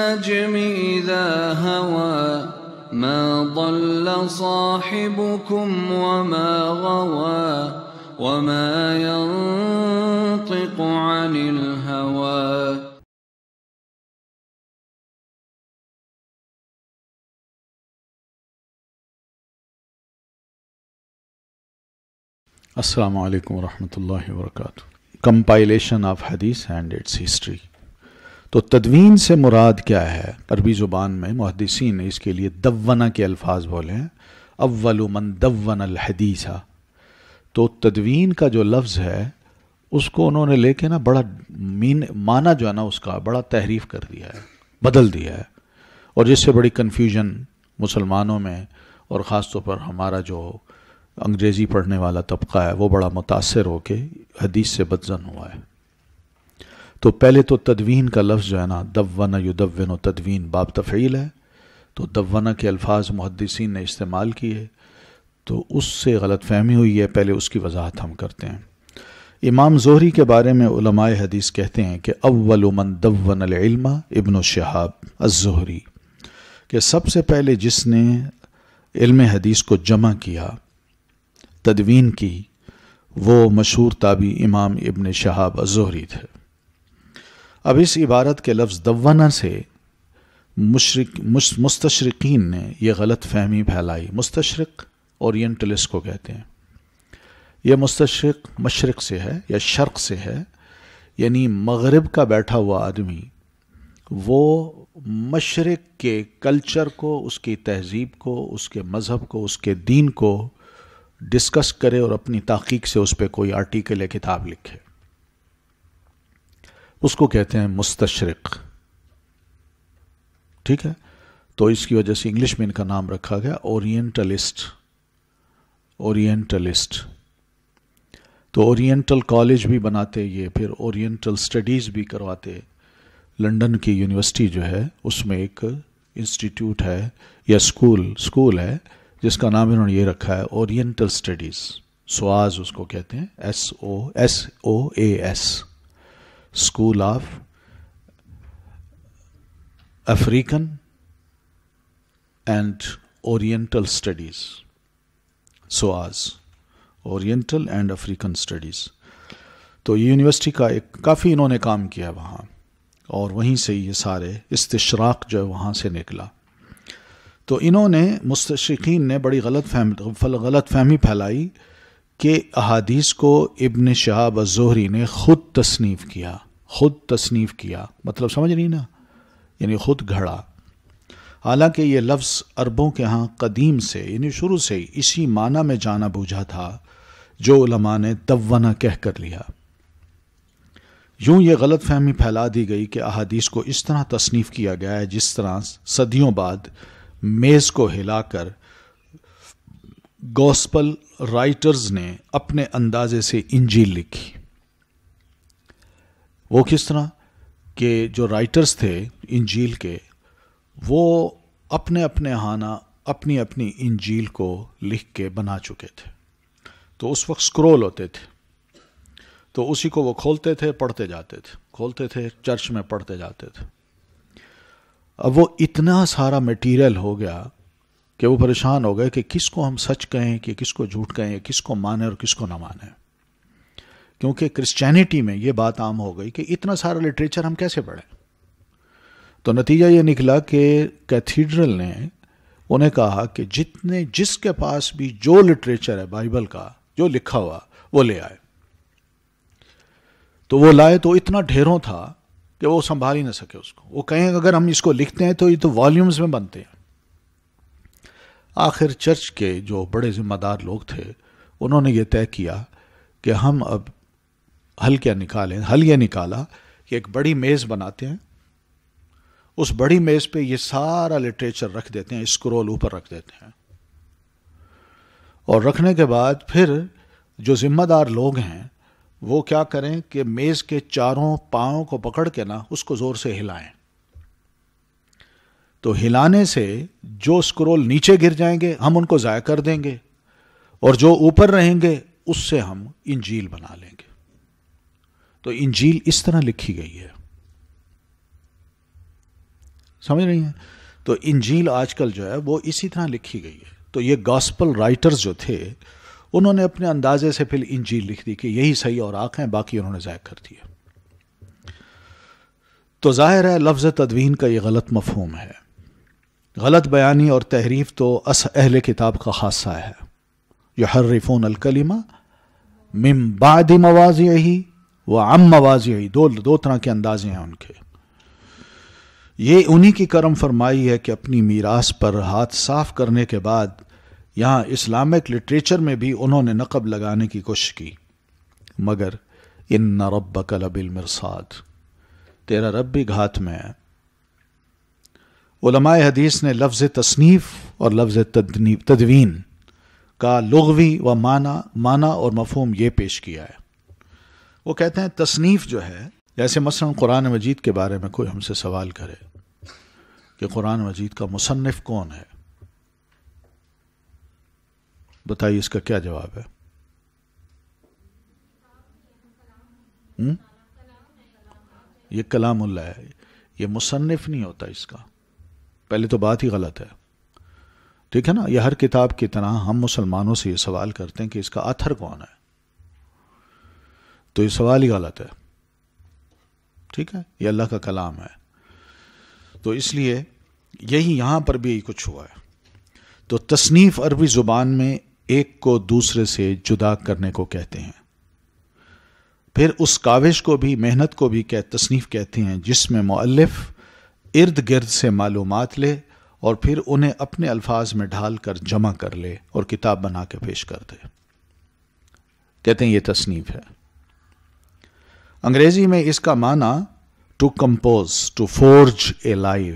والنجم إذا هوى ما ضل صاحبكم وما غوى وما ينطق عن الهوى. السلام علیکم ورحمۃ اللہ وبرکاتہ. کمپائلیشن آف حدیث اینڈ اٹس ہسٹری. تو تدوین سے مراد کیا ہے؟ عربی زبان میں محدثین نے اس کے لیے دونہ کے الفاظ بولے ہیں. اول من دون الحدیث. تو تدوین کا جو لفظ ہے اس کو انہوں نے لے کے نا بڑا معنی جو ہے نا اس کا بڑا تحریف کر دیا ہے، بدل دیا ہے، اور جس سے بڑی کنفیوژن مسلمانوں میں اور خاص طور پر ہمارا جو انگریزی پڑھنے والا طبقہ ہے وہ بڑا متاثر ہو کے حدیث سے بدظن ہوا ہے. تو پہلے تو تدوین کا لفظ جو ہے نا دون یدون و تدوین باب تفعیل ہے، تو دونہ کے الفاظ محدثین نے استعمال کیے تو اس سے غلط فہمی ہوئی ہے. پہلے اس کی وضاحت ہم کرتے ہیں. امام زہری کے بارے میں علماء حدیث کہتے ہیں کہ اول من دون العلم ابن شہاب الزہری، کہ سب سے پہلے جس نے علم حدیث کو جمع کیا، تدوین کی، وہ مشہور تابعی امام ابن شہاب الزہری تھے. اب اس عبارت کے لفظ دونہ سے مستشرقین نے یہ غلط فہمی پھیلائی. مستشرق اورینٹلسٹ کو کہتے ہیں. یہ مستشرق مشرق سے ہے یا شرق سے ہے، یعنی مغرب کا بیٹھا ہوا آدمی وہ مشرق کے کلچر کو، اس کی تہذیب کو، اس کے مذہب کو، اس کے دین کو ڈسکس کرے اور اپنی تحقیق سے اس پہ کوئی آرٹیکل یا کتاب لکھے، اس کو کہتے ہیں مستشرق. ٹھیک ہے، تو اس کی وجہ سے انگلش میں ان کا نام رکھا گیا اورینٹلسٹ. اورینٹلسٹ. تو اورینٹل کالج بھی بناتے یہ، پھر اورینٹل سٹڈیز بھی کرواتے. لنڈن کی یونیورسٹی جو ہے اس میں ایک انسٹیٹیوٹ ہے یا اسکول ہے جس کا نام انہوں نے یہ رکھا ہے اورینٹل سٹڈیز. سواز اس کو کہتے ہیں، SOAS، School of African and Oriental Studies. SOAS, Oriental and African Studies. تو یہ یونیورسٹی کا ایک کافی انہوں نے کام کیا وہاں، اور وہیں سے یہ سارے استشراق جو ہے وہاں سے نکلا. تو انہوں نے مستشرقین نے بڑی غلط فہمی پھیلائی کہ احادیث کو ابن شہاب الزہری نے خود تصنیف کیا. مطلب سمجھ نہیں نا، یعنی خود گھڑا. حالانکہ یہ لفظ عربوں کے ہاں قدیم سے، یعنی شروع سے ہی اسی معنی میں جانا بوجھا تھا جو علماء نے دونہ کہہ کر لیا. یوں یہ غلط فہمی پھیلا دی گئی کہ احادیث کو اس طرح تصنیف کیا گیا ہے جس طرح صدیوں بعد میز کو ہلا کر گوسپل رائٹرز نے اپنے اندازے سے انجیل لکھی. وہ کس طرح کہ جو رائٹرز تھے انجیل کے، وہ اپنے اپنی انجیل کو لکھ کے بنا چکے تھے. تو اس وقت سکرول ہوتے تھے، تو اسی کو وہ کھولتے تھے، پڑھتے جاتے تھے، کھولتے تھے، چرچ میں پڑھتے جاتے تھے. اب وہ اتنا سارا میٹیریل ہو گیا کہ وہ پریشان ہو گئے کہ کس کو ہم سچ کہیں کہ کس کو جھوٹ کہیں، کس کو مانیں اور کس کو نہ مانیں. کیونکہ کرسچینٹی میں یہ بات عام ہو گئی کہ اتنا سارا لٹریچر ہم کیسے پڑھیں. تو نتیجہ یہ نکلا کہ کیتھیڈرل نے انہیں کہا کہ جس کے پاس بھی جو لٹریچر ہے بائبل کا جو لکھا ہوا وہ لے آئے. تو وہ لائے تو اتنا ڈھیروں تھا کہ وہ سنبھال ہی نہ سکے اس کو. وہ کہیں اگر ہم اس کو لکھتے ہیں تو یہ تو والیومز میں بنتے ہیں. آخر چرچ کے جو بڑے ذمہ دار لوگ تھے انہوں نے یہ طے کیا کہ ہم اب حل یہ نکالا کہ ایک بڑی میز بناتے ہیں، اس بڑی میز پہ یہ سارا لٹریچر رکھ دیتے ہیں، اسکرول اوپر رکھ دیتے ہیں، اور رکھنے کے بعد پھر جو ذمہ دار لوگ ہیں وہ کیا کریں کہ میز کے چاروں پاؤں کو پکڑ کے نا اس کو زور سے ہلائیں. تو ہلانے سے جو سکرول نیچے گر جائیں گے ہم ان کو ضائع کر دیں گے، اور جو اوپر رہیں گے اس سے ہم انجیل بنا لیں گے. تو انجیل اس طرح لکھی گئی ہے. سمجھ رہی ہیں؟ تو انجیل آج کل جو ہے وہ اسی طرح لکھی گئی ہے. تو یہ گاسپل رائٹرز جو تھے انہوں نے اپنے اندازے سے پھر انجیل لکھ دی کہ یہی صحیح اور حق ہیں، باقی انہوں نے ضائع کر دیا. تو ظاہر ہے لفظ تدوین کا یہ غلط مفہوم ہے. غلط بیانی اور تحریف تو اہل کتاب کا خاصہ ہے. یحرفون الکلمہ من بعد مواضعہ وعن مواضعہ، دو طرح کے اندازے ہیں ان کے. یہ انہی کی کرم فرمائی ہے کہ اپنی میراث پر ہاتھ صاف کرنے کے بعد یہاں اسلامک لٹریچر میں بھی انہوں نے نقب لگانے کی کوشش کی. مگر ان ربک لبالمرصاد، تیرا رب بھی گھات میں ہے. علماء حدیث نے لفظ تصنیف اور لفظ تدوین کا لغوی و معنی اور مفہوم یہ پیش کیا ہے. وہ کہتے ہیں تصنیف جو ہے، جیسے مثلا قرآن مجید کے بارے میں کوئی ہم سے سوال کرے کہ قرآن مجید کا مصنف کون ہے، بتائیے اس کا کیا جواب ہے؟ یہ کلام اللہ ہے، یہ مصنف نہیں ہوتا اس کا. پہلے تو بات ہی غلط ہے. ٹھیک ہے نا؟ یہ ہر کتاب کی طرح ہم مسلمانوں سے یہ سوال کرتے ہیں کہ اس کا آتھر کون ہے، تو یہ سوال ہی غلط ہے. ٹھیک ہے؟ یہ اللہ کا کلام ہے. تو اس لیے یہی یہاں پر بھی کچھ ہوا ہے. تو تصنیف عربی زبان میں ایک کو دوسرے سے جدا کرنے کو کہتے ہیں. پھر اس کاوش کو بھی، محنت کو بھی تصنیف کہتے ہیں جس میں مؤلف ارد گرد سے معلومات لے اور پھر انہیں اپنے الفاظ میں ڈھال کر جمع کر لے اور کتاب بنا کے پیش کر دے. کہتے ہیں یہ تصنیف ہے. انگریزی میں اس کا معنی to compose, to forge a lie,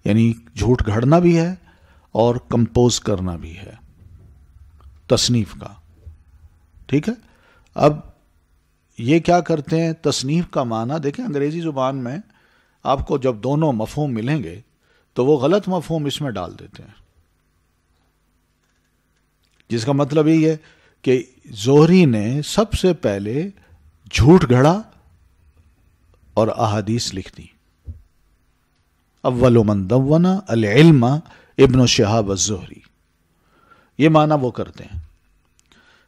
یعنی جھوٹ گھڑنا بھی ہے اور کمپوز کرنا بھی ہے تصنیف کا. ٹھیک ہے؟ اب یہ کیا کرتے ہیں، تصنیف کا معنی دیکھیں انگریزی زبان میں آپ کو جب دونوں مفہوم ملیں گے تو وہ غلط مفہوم اس میں ڈال دیتے ہیں، جس کا مطلب یہ ہے کہ زہری نے سب سے پہلے جھوٹ گھڑا اور احادیث لکھ دی. اول من دون العلم ابن شہاب الزہری، یہ معنی وہ کرتے ہیں.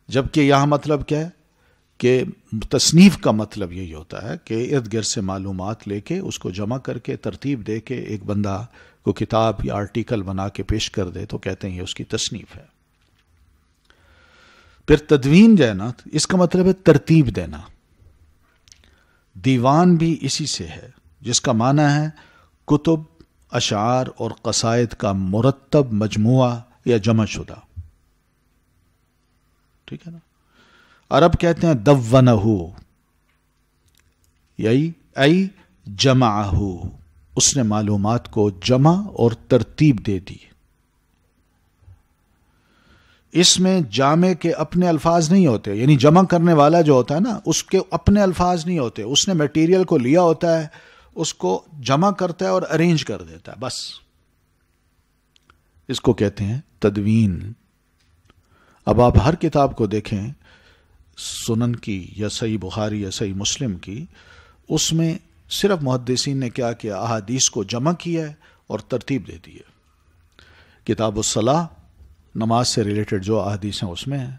جبکہ یہاں مطلب کیا ہے کہ تصنیف کا مطلب یہی ہوتا ہے کہ ارد گرد سے معلومات لے کے اس کو جمع کر کے ترتیب دے کے ایک بندہ کو کتاب یا آرٹیکل بنا کے پیش کر دے تو کہتے ہیں یہ اس کی تصنیف ہے. پھر تدوین جو ہے نا، اس کا مطلب ہے ترتیب دینا. دیوان بھی اسی سے ہے، جس کا معنی ہے کتب، اشعار اور قصائد کا مرتب مجموعہ یا جمع شدہ. ٹھیک ہے نا؟ عرب کہتے ہیں دونہ، ای جمعہ، اس نے معلومات کو جمع اور ترتیب دے دی. اس میں جامع کے اپنے الفاظ نہیں ہوتے، یعنی جمع کرنے والا جو ہوتا ہے نا اس کے اپنے الفاظ نہیں ہوتے. اس نے میٹیریل کو لیا ہوتا ہے، اس کو جمع کرتا ہے اور ارینج کر دیتا ہے، بس. اس کو کہتے ہیں تدوین. اب آپ ہر کتاب کو دیکھیں، سنن کی یا صحیح بخاری یا صحیح مسلم کی، اس میں صرف محدثین نے کیا کیا، احادیث کو جمع کیا ہے اور ترتیب دے دی ہے. کتاب الصلاح، نماز سے ریلیٹڈ جو احادیث ہیں اس میں ہیں،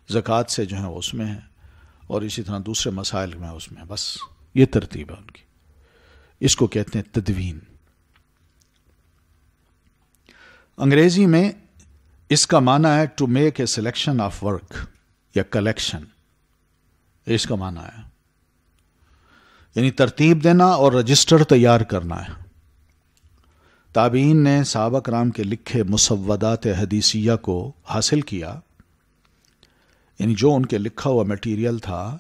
زکوٰۃ سے جو ہیں اس میں ہیں، اور اسی طرح دوسرے مسائل میں اس میں، بس یہ ترتیب ہے ان کی. اس کو کہتے ہیں تدوین. انگریزی میں اس کا معنی ہے to make a selection of work یا کلیکشن، اس کا معنی ہے، یعنی ترتیب دینا اور رجسٹر تیار کرنا ہے. تابعین نے صحابہ کرام کے لکھے مسودات حدیثیہ کو حاصل کیا، یعنی جو ان کے لکھا ہوا میٹیریل تھا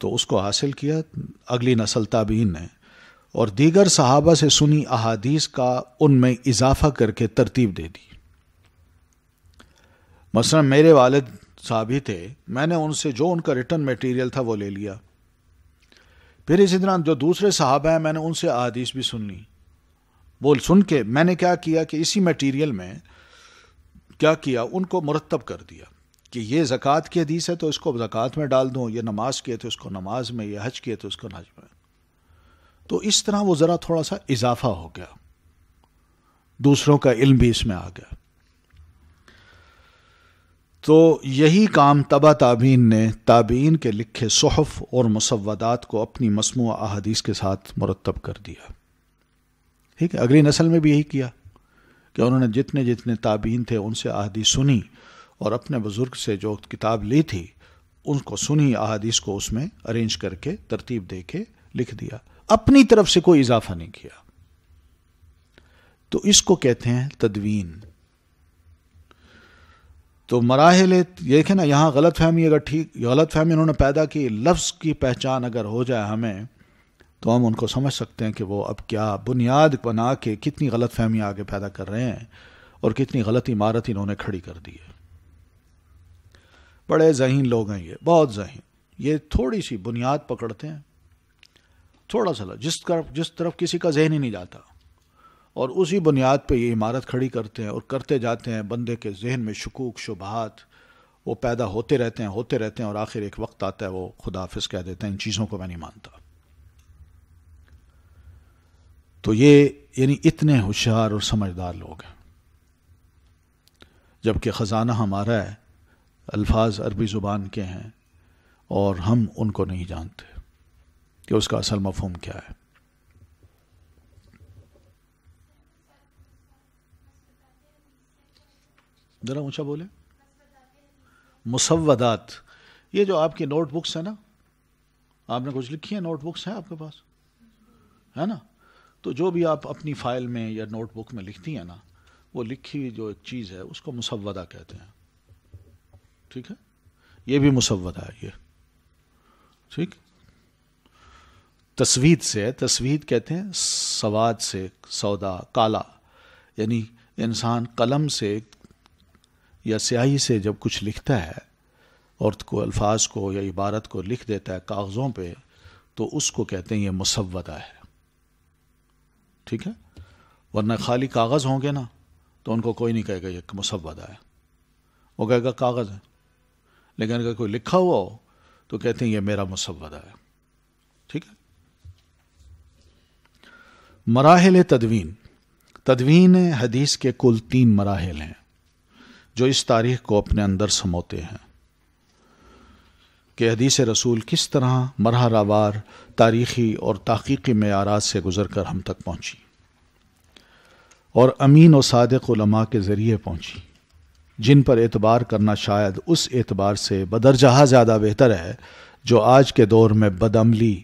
تو اس کو حاصل کیا اگلی نسل تابعین نے، اور دیگر صحابہ سے سنی احادیث کا ان میں اضافہ کر کے ترتیب دے دی. مثلا میرے والد صحابی تھے، میں نے ان سے جو ان کا ریٹن میٹیریل تھا وہ لے لیا. پھر اسی طرح جو دوسرے صحابہ ہیں میں نے ان سے احادیث بھی سن لی. وہ سن کے میں نے کیا کیا کہ اسی میٹیریل میں کیا کیا، ان کو مرتب کر دیا کہ یہ زکوٰۃ کی حدیث ہے تو اس کو زکوٰۃ میں ڈال دوں، یہ نماز کی ہے تو اس کو نماز میں، یہ حج کی ہے تو اس کو حج میں. تو اس طرح وہ ذرا تھوڑا سا اضافہ ہو گیا، دوسروں کا علم بھی اس میں آ گیا۔ تو یہی کام تبع تابعین نے تابعین کے لکھے صحف اور مسودات کو اپنی مسموع احادیث کے ساتھ مرتب کر دیا۔ ٹھیک ہے، اگلی نسل میں بھی یہی کیا کہ انہوں نے جتنے جتنے تابعین تھے ان سے احادیث سنی اور اپنے بزرگ سے جو کتاب لی تھی ان کو سنی احادیث کو اس میں ارینج کر کے ترتیب دے کے لکھ دیا، اپنی طرف سے کوئی اضافہ نہیں کیا۔ تو اس کو کہتے ہیں تدوین۔ تو مراحل یہ دیکھیں نا، یہاں غلط فہمی اگر غلط فہمی انہوں نے پیدا کی، لفظ کی پہچان اگر ہو جائے ہمیں تو ہم ان کو سمجھ سکتے ہیں کہ وہ اب کیا بنیاد بنا کے کتنی غلط فہمی آگے پیدا کر رہے ہیں اور کتنی غلط عمارت انہوں نے کھڑی کر دی ہے۔ بڑے ذہین لوگ ہیں یہ، بہت ذہین، یہ تھوڑی سی بنیاد پکڑتے ہیں، تھوڑا سا جس طرف کسی کا ذہن ہی نہیں جاتا، اور اسی بنیاد پہ یہ عمارت کھڑی کرتے ہیں اور کرتے جاتے ہیں۔ بندے کے ذہن میں شکوک شبہات وہ پیدا ہوتے رہتے ہیں اور آخر ایک وقت آتا ہے وہ خدا حافظ کہہ دیتے ہیں ان چیزوں کو میں نہیں مانتا۔ تو یہ یعنی اتنے ہوشیار اور سمجھدار لوگ ہیں، جبکہ خزانہ ہمارا ہے، الفاظ عربی زبان کے ہیں اور ہم ان کو نہیں جانتے کہ اس کا اصل مفہوم کیا ہے۔ ذرا اونچا بولے۔ مسودات، یہ جو آپ کی نوٹ بکس ہیں نا، آپ نے کچھ لکھی ہیں، نوٹ بکس ہیں آپ کے پاس، ہے نا؟ تو جو بھی آپ اپنی فائل میں یا نوٹ بک میں لکھتی ہیں نا، وہ لکھی ہوئی جو ایک چیز ہے اس کو مسودہ کہتے ہیں۔ ٹھیک ہے، یہ بھی مسودہ ہے یہ، ٹھیک۔ تسوید سے، تسوید کہتے ہیں سواد سے، سودا، کالا، یعنی انسان قلم سے یا سیاہی سے جب کچھ لکھتا ہے اور کو الفاظ کو یا عبارت کو لکھ دیتا ہے کاغذوں پہ، تو اس کو کہتے ہیں یہ مسودہ ہے۔ ٹھیک ہے، ورنہ خالی کاغذ ہوں گے نا تو ان کو کوئی نہیں کہے گا یہ مسودہ ہے، وہ کہے گا کاغذ ہے۔ لیکن اگر کوئی لکھا ہوا ہو تو کہتے ہیں یہ میرا مسودہ ہے۔ ٹھیک ہے۔ مراحل تدوین، تدوین حدیث کے کل 3 مراحل ہیں جو اس تاریخ کو اپنے اندر سموتے ہیں کہ حدیث رسول کس طرح مرحلہ وار تاریخی اور تحقیقی معیارات سے گزر کر ہم تک پہنچی اور امین و صادق علماء کے ذریعے پہنچی، جن پر اعتبار کرنا شاید اس اعتبار سے بدرجہ زیادہ بہتر ہے جو آج کے دور میں بدعملی،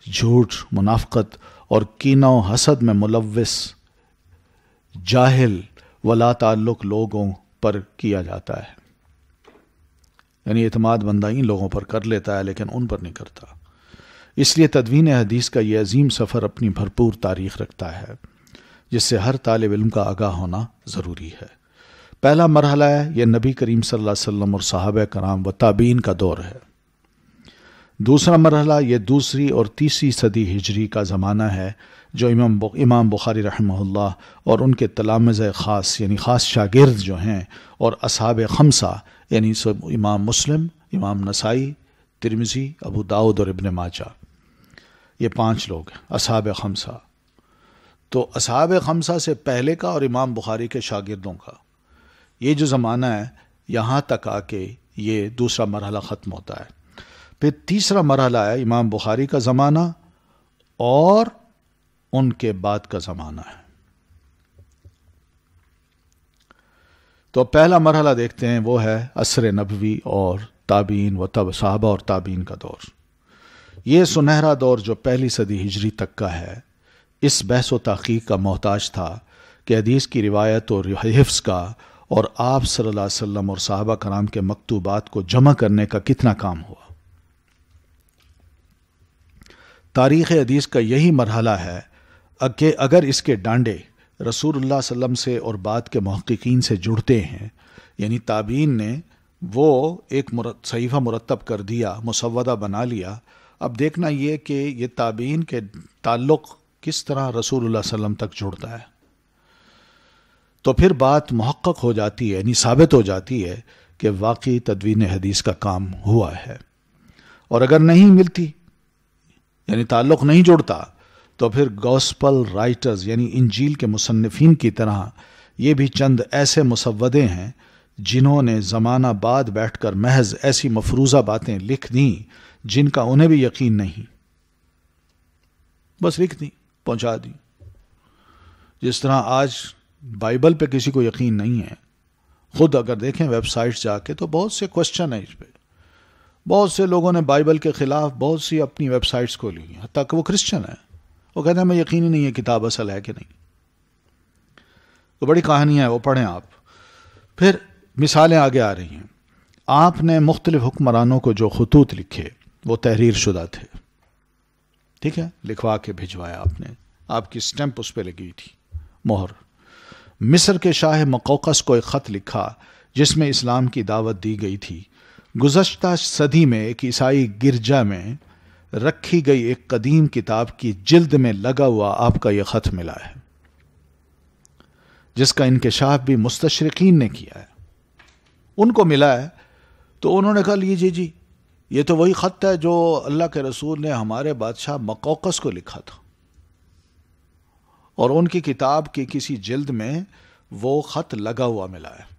جھوٹ، منافقت اور کینہ و حسد میں ملوث جاہل ولا تعلق لوگوں پر کیا جاتا ہے۔ یعنی اعتماد بندہ ان لوگوں پر کر لیتا ہے لیکن ان پر نہیں کرتا۔ اس لیے تدوین حدیث کا یہ عظیم سفر اپنی بھرپور تاریخ رکھتا ہے جس سے ہر طالب علم کا آگاہ ہونا ضروری ہے۔ پہلا مرحلہ ہے یہ نبی کریم صلی اللہ علیہ وسلم اور صحابہ کرام و تابعین کا دور ہے۔ دوسرا مرحلہ یہ 2 اور 3 صدی ہجری کا زمانہ ہے جو امام بخاری رحمہ اللہ اور ان کے تلامذہ خاص یعنی خاص شاگرد جو ہیں اور اصحاب خمسہ یعنی امام مسلم، امام نسائی، ترمذی، ابو داؤد اور ابن ماجہ، یہ 5 لوگ ہیں اصحاب خمسہ۔ تو اصحاب خمسہ سے پہلے کا اور امام بخاری کے شاگردوں کا یہ جو زمانہ ہے یہاں تک آ کے یہ دوسرا مرحلہ ختم ہوتا ہے۔ پھر تیسرا مرحلہ ہے امام بخاری کا زمانہ اور ان کے بعد کا زمانہ ہے۔ تو پہلا مرحلہ دیکھتے ہیں وہ ہے عصر نبوی اور تابعین و صحابہ اور تابعین کا دور۔ یہ سنہرا دور جو پہلی صدی ہجری تک کا ہے اس بحث و تحقیق کا محتاج تھا کہ حدیث کی روایت اور حفظ کا اور آپ صلی اللہ علیہ وسلم اور صحابہ کرام کے مکتوبات کو جمع کرنے کا کتنا کام ہوا۔ تاریخ حدیث کا یہی مرحلہ ہے کہ اگر اس کے ڈانڈے رسول اللہ صلی اللہ علیہ وسلم سے اور بعد کے محققین سے جڑتے ہیں، یعنی تابعین نے وہ ایک صحیفہ مرتب کر دیا، مسودہ بنا لیا، اب دیکھنا یہ کہ یہ تابعین کے تعلق کس طرح رسول اللہ صلی اللہ علیہ وسلم تک جڑتا ہے، تو پھر بات محقق ہو جاتی ہے، یعنی ثابت ہو جاتی ہے کہ واقعی تدوین حدیث کا کام ہوا ہے۔ اور اگر نہیں ملتی یعنی تعلق نہیں جڑتا تو پھر گوسپل رائٹرز یعنی انجیل کے مصنفین کی طرح یہ بھی چند ایسے مسودے ہیں جنہوں نے زمانہ بعد بیٹھ کر محض ایسی مفروضہ باتیں لکھ دیں جن کا انہیں بھی یقین نہیں، بس لکھ دیں، پہنچا دیں. جس طرح آج بائبل پہ کسی کو یقین نہیں ہے. خود اگر دیکھیں ویب سائٹ جا کے تو بہت سے کوشچن ہیں اس پہ. بہت سے لوگوں نے بائبل کے خلاف بہت سی اپنی ویب سائٹس کھولی ہیں، حتیٰ کہ وہ کرسچن ہیں. وہ کہتے ہیں ہمیں یقین ہی نہیں ہے کتاب اصل ہے کہ نہیں. تو بڑی کہانیاں ہیں، وہ پڑھیں آپ. پھر مثالیں آگے آ رہی ہیں. آپ نے مختلف حکمرانوں کو جو خطوط لکھے وہ تحریر شدہ تھے، ٹھیک ہے، لکھوا کے بھجوایا آپ نے، آپ کی سٹیمپ اس پہ لگی تھی، مہر. مصر کے شاہ مقوقس کو ایک خط لکھا جس میں اسلام کی دعوت دی گئی تھی. گزشتہ صدی میں ایک عیسائی گرجا میں رکھی گئی ایک قدیم کتاب کی جلد میں لگا ہوا آپ کا یہ خط ملا ہے، جس کا انکشاف بھی مستشرقین نے کیا ہے. ان کو ملا ہے تو انہوں نے کہا لیجیے جی یہ تو وہی خط ہے جو اللہ کے رسول نے ہمارے بادشاہ مقوقس کو لکھا تھا، اور ان کی کتاب کی کسی جلد میں وہ خط لگا ہوا ملا ہے.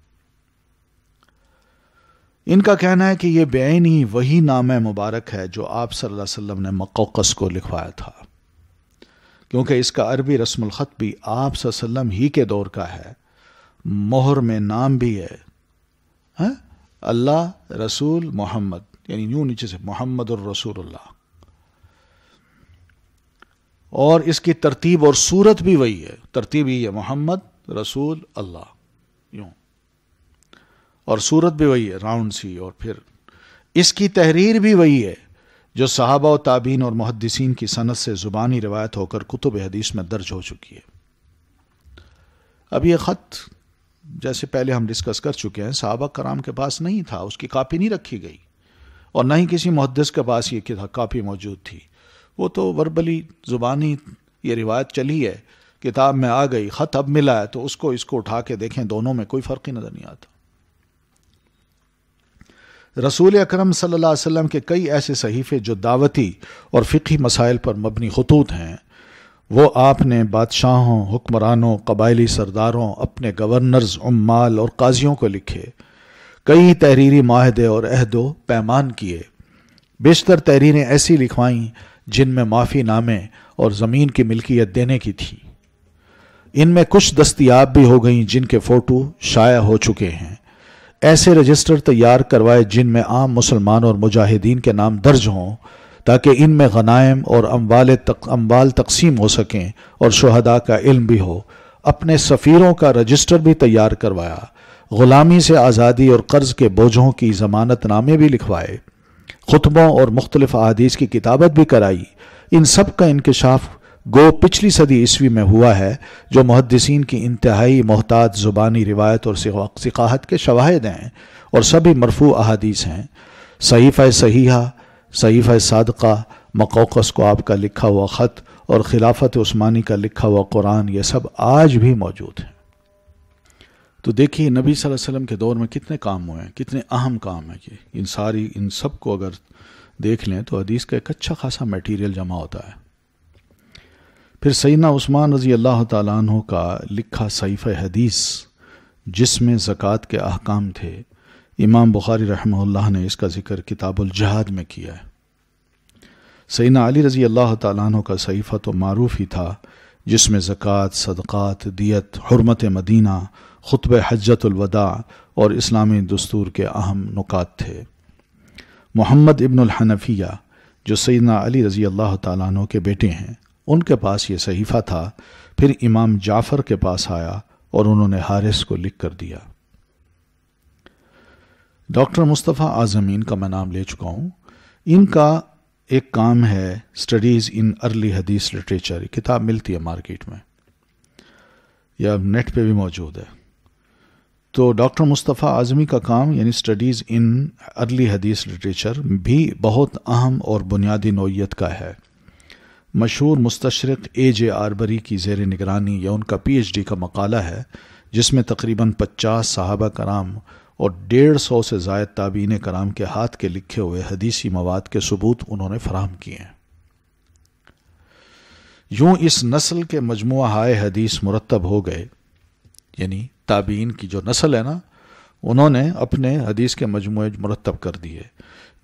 ان کا کہنا ہے کہ یہ بعین ہی وہی نام مبارک ہے جو آپ صلی اللہ علیہ وسلم نے مقوقس کو لکھوایا تھا، کیونکہ اس کا عربی رسم الخط بھی آپ صلی اللہ علیہ وسلم ہی کے دور کا ہے. مہر میں نام بھی ہے اللہ رسول محمد، یعنی یوں نیچے سے محمد الرسول اللہ، اور اس کی ترتیب اور صورت بھی وہی ہے. ترتیب ہی ہے محمد رسول اللہ یوں، اور صورت بھی وہی ہے راؤنڈ سی. اور پھر اس کی تحریر بھی وہی ہے جو صحابہ و تابعین اور محدثین کی سند سے زبانی روایت ہو کر کتب حدیث میں درج ہو چکی ہے. اب یہ خط جیسے پہلے ہم ڈسکس کر چکے ہیں صحابہ کرام کے پاس نہیں تھا، اس کی کاپی نہیں رکھی گئی، اور نہ ہی کسی محدث کے پاس یہ کاپی موجود تھی. وہ تو وربلی زبانی یہ روایت چلی ہے، کتاب میں آ گئی، خط اب ملا ہے تو اس کو اٹھا کے دیکھیں، دونوں میں کوئی فرق ہی نظر نہیں آتا. رسول اکرم صلی اللہ علیہ وسلم کے کئی ایسے صحیفے جو دعوتی اور فقہی مسائل پر مبنی خطوط ہیں وہ آپ نے بادشاہوں، حکمرانوں، قبائلی سرداروں، اپنے گورنرز، عمال اور قاضیوں کو لکھے. کئی تحریری معاہدے اور عہد و پیمان کیے. بیشتر تحریریں ایسی لکھوائیں جن میں معافی نامے اور زمین کی ملکیت دینے کی تھی. ان میں کچھ دستیاب بھی ہو گئیں جن کے فوٹو شائع ہو چکے ہیں. ایسے رجسٹر تیار کروائے جن میں عام مسلمان اور مجاہدین کے نام درج ہوں تاکہ ان میں غنائم اور اموال تقسیم ہو سکیں اور شہداء کا علم بھی ہو. اپنے سفیروں کا رجسٹر بھی تیار کروایا. غلامی سے آزادی اور قرض کے بوجھوں کی ضمانت نامے بھی لکھوائے. خطبوں اور مختلف احادیث کی کتابت بھی کرائی. ان سب کا انکشاف گو پچھلی صدی عیسوی میں ہوا ہے، جو محدثین کی انتہائی محتاط زبانی روایت اور ثقاحت کے شواہد ہیں اور سبھی مرفوع احادیث ہیں. صحیفہ صحیحہ، صحیفہ صادقہ، مقوقس کو آپ کا لکھا ہوا خط اور خلافت عثمانی کا لکھا ہوا قرآن، یہ سب آج بھی موجود ہیں. تو دیکھیے نبی صلی اللہ علیہ وسلم کے دور میں کتنے کام ہوئے ہیں، کتنے اہم کام ہیں کہ ان سب کو اگر دیکھ لیں تو حدیث کا ایک اچھا خاصا میٹیریل جمع ہوتا ہے. پھر سیدنا عثمان رضی اللہ تعالیٰ عنہ کا لکھا صحیفہ حدیث جس میں زکوٰۃ کے احکام تھے، امام بخاری رحمہ اللہ نے اس کا ذکر کتاب الجہاد میں کیا ہے. سیدنا علی رضی اللہ تعالیٰ عنہ کا صحیفہ تو معروف ہی تھا جس میں زکوٰۃ، صدقات، دیت، حرمت مدینہ، خطبہ حجۃ الوداع اور اسلامی دستور کے اہم نکات تھے. محمد ابن الحنفیہ جو سیدنا علی رضی اللہ تعالیٰ عنہ کے بیٹے ہیں، ان کے پاس یہ صحیفہ تھا. پھر امام جعفر کے پاس آیا اور انہوں نے حارث کو لکھ کر دیا. ڈاکٹر مصطفیٰ اعظم ان کا میں نام لے چکا ہوں. ان کا ایک کام ہے اسٹڈیز ان ارلی حدیث لٹریچر. کتاب ملتی ہے مارکیٹ میں یا نیٹ پہ بھی موجود ہے. تو ڈاکٹر مصطفیٰ اعظمی کا کام یعنی اسٹڈیز ان ارلی حدیث لٹریچر بھی بہت اہم اور بنیادی نوعیت کا ہے. مشہور مستشرق A.J. آربری کی زیر نگرانی یا ان کا PhD کا مقالہ ہے جس میں تقریباً 50 صحابہ کرام اور 150 سے زائد تابعین کرام کے ہاتھ کے لکھے ہوئے حدیثی مواد کے ثبوت انہوں نے فراہم کیے ہیں. یوں اس نسل کے مجموعہ ہائے حدیث مرتب ہو گئے، یعنی تابعین کی جو نسل ہے نا، انہوں نے اپنے حدیث کے مجموعے مرتب کر دیے،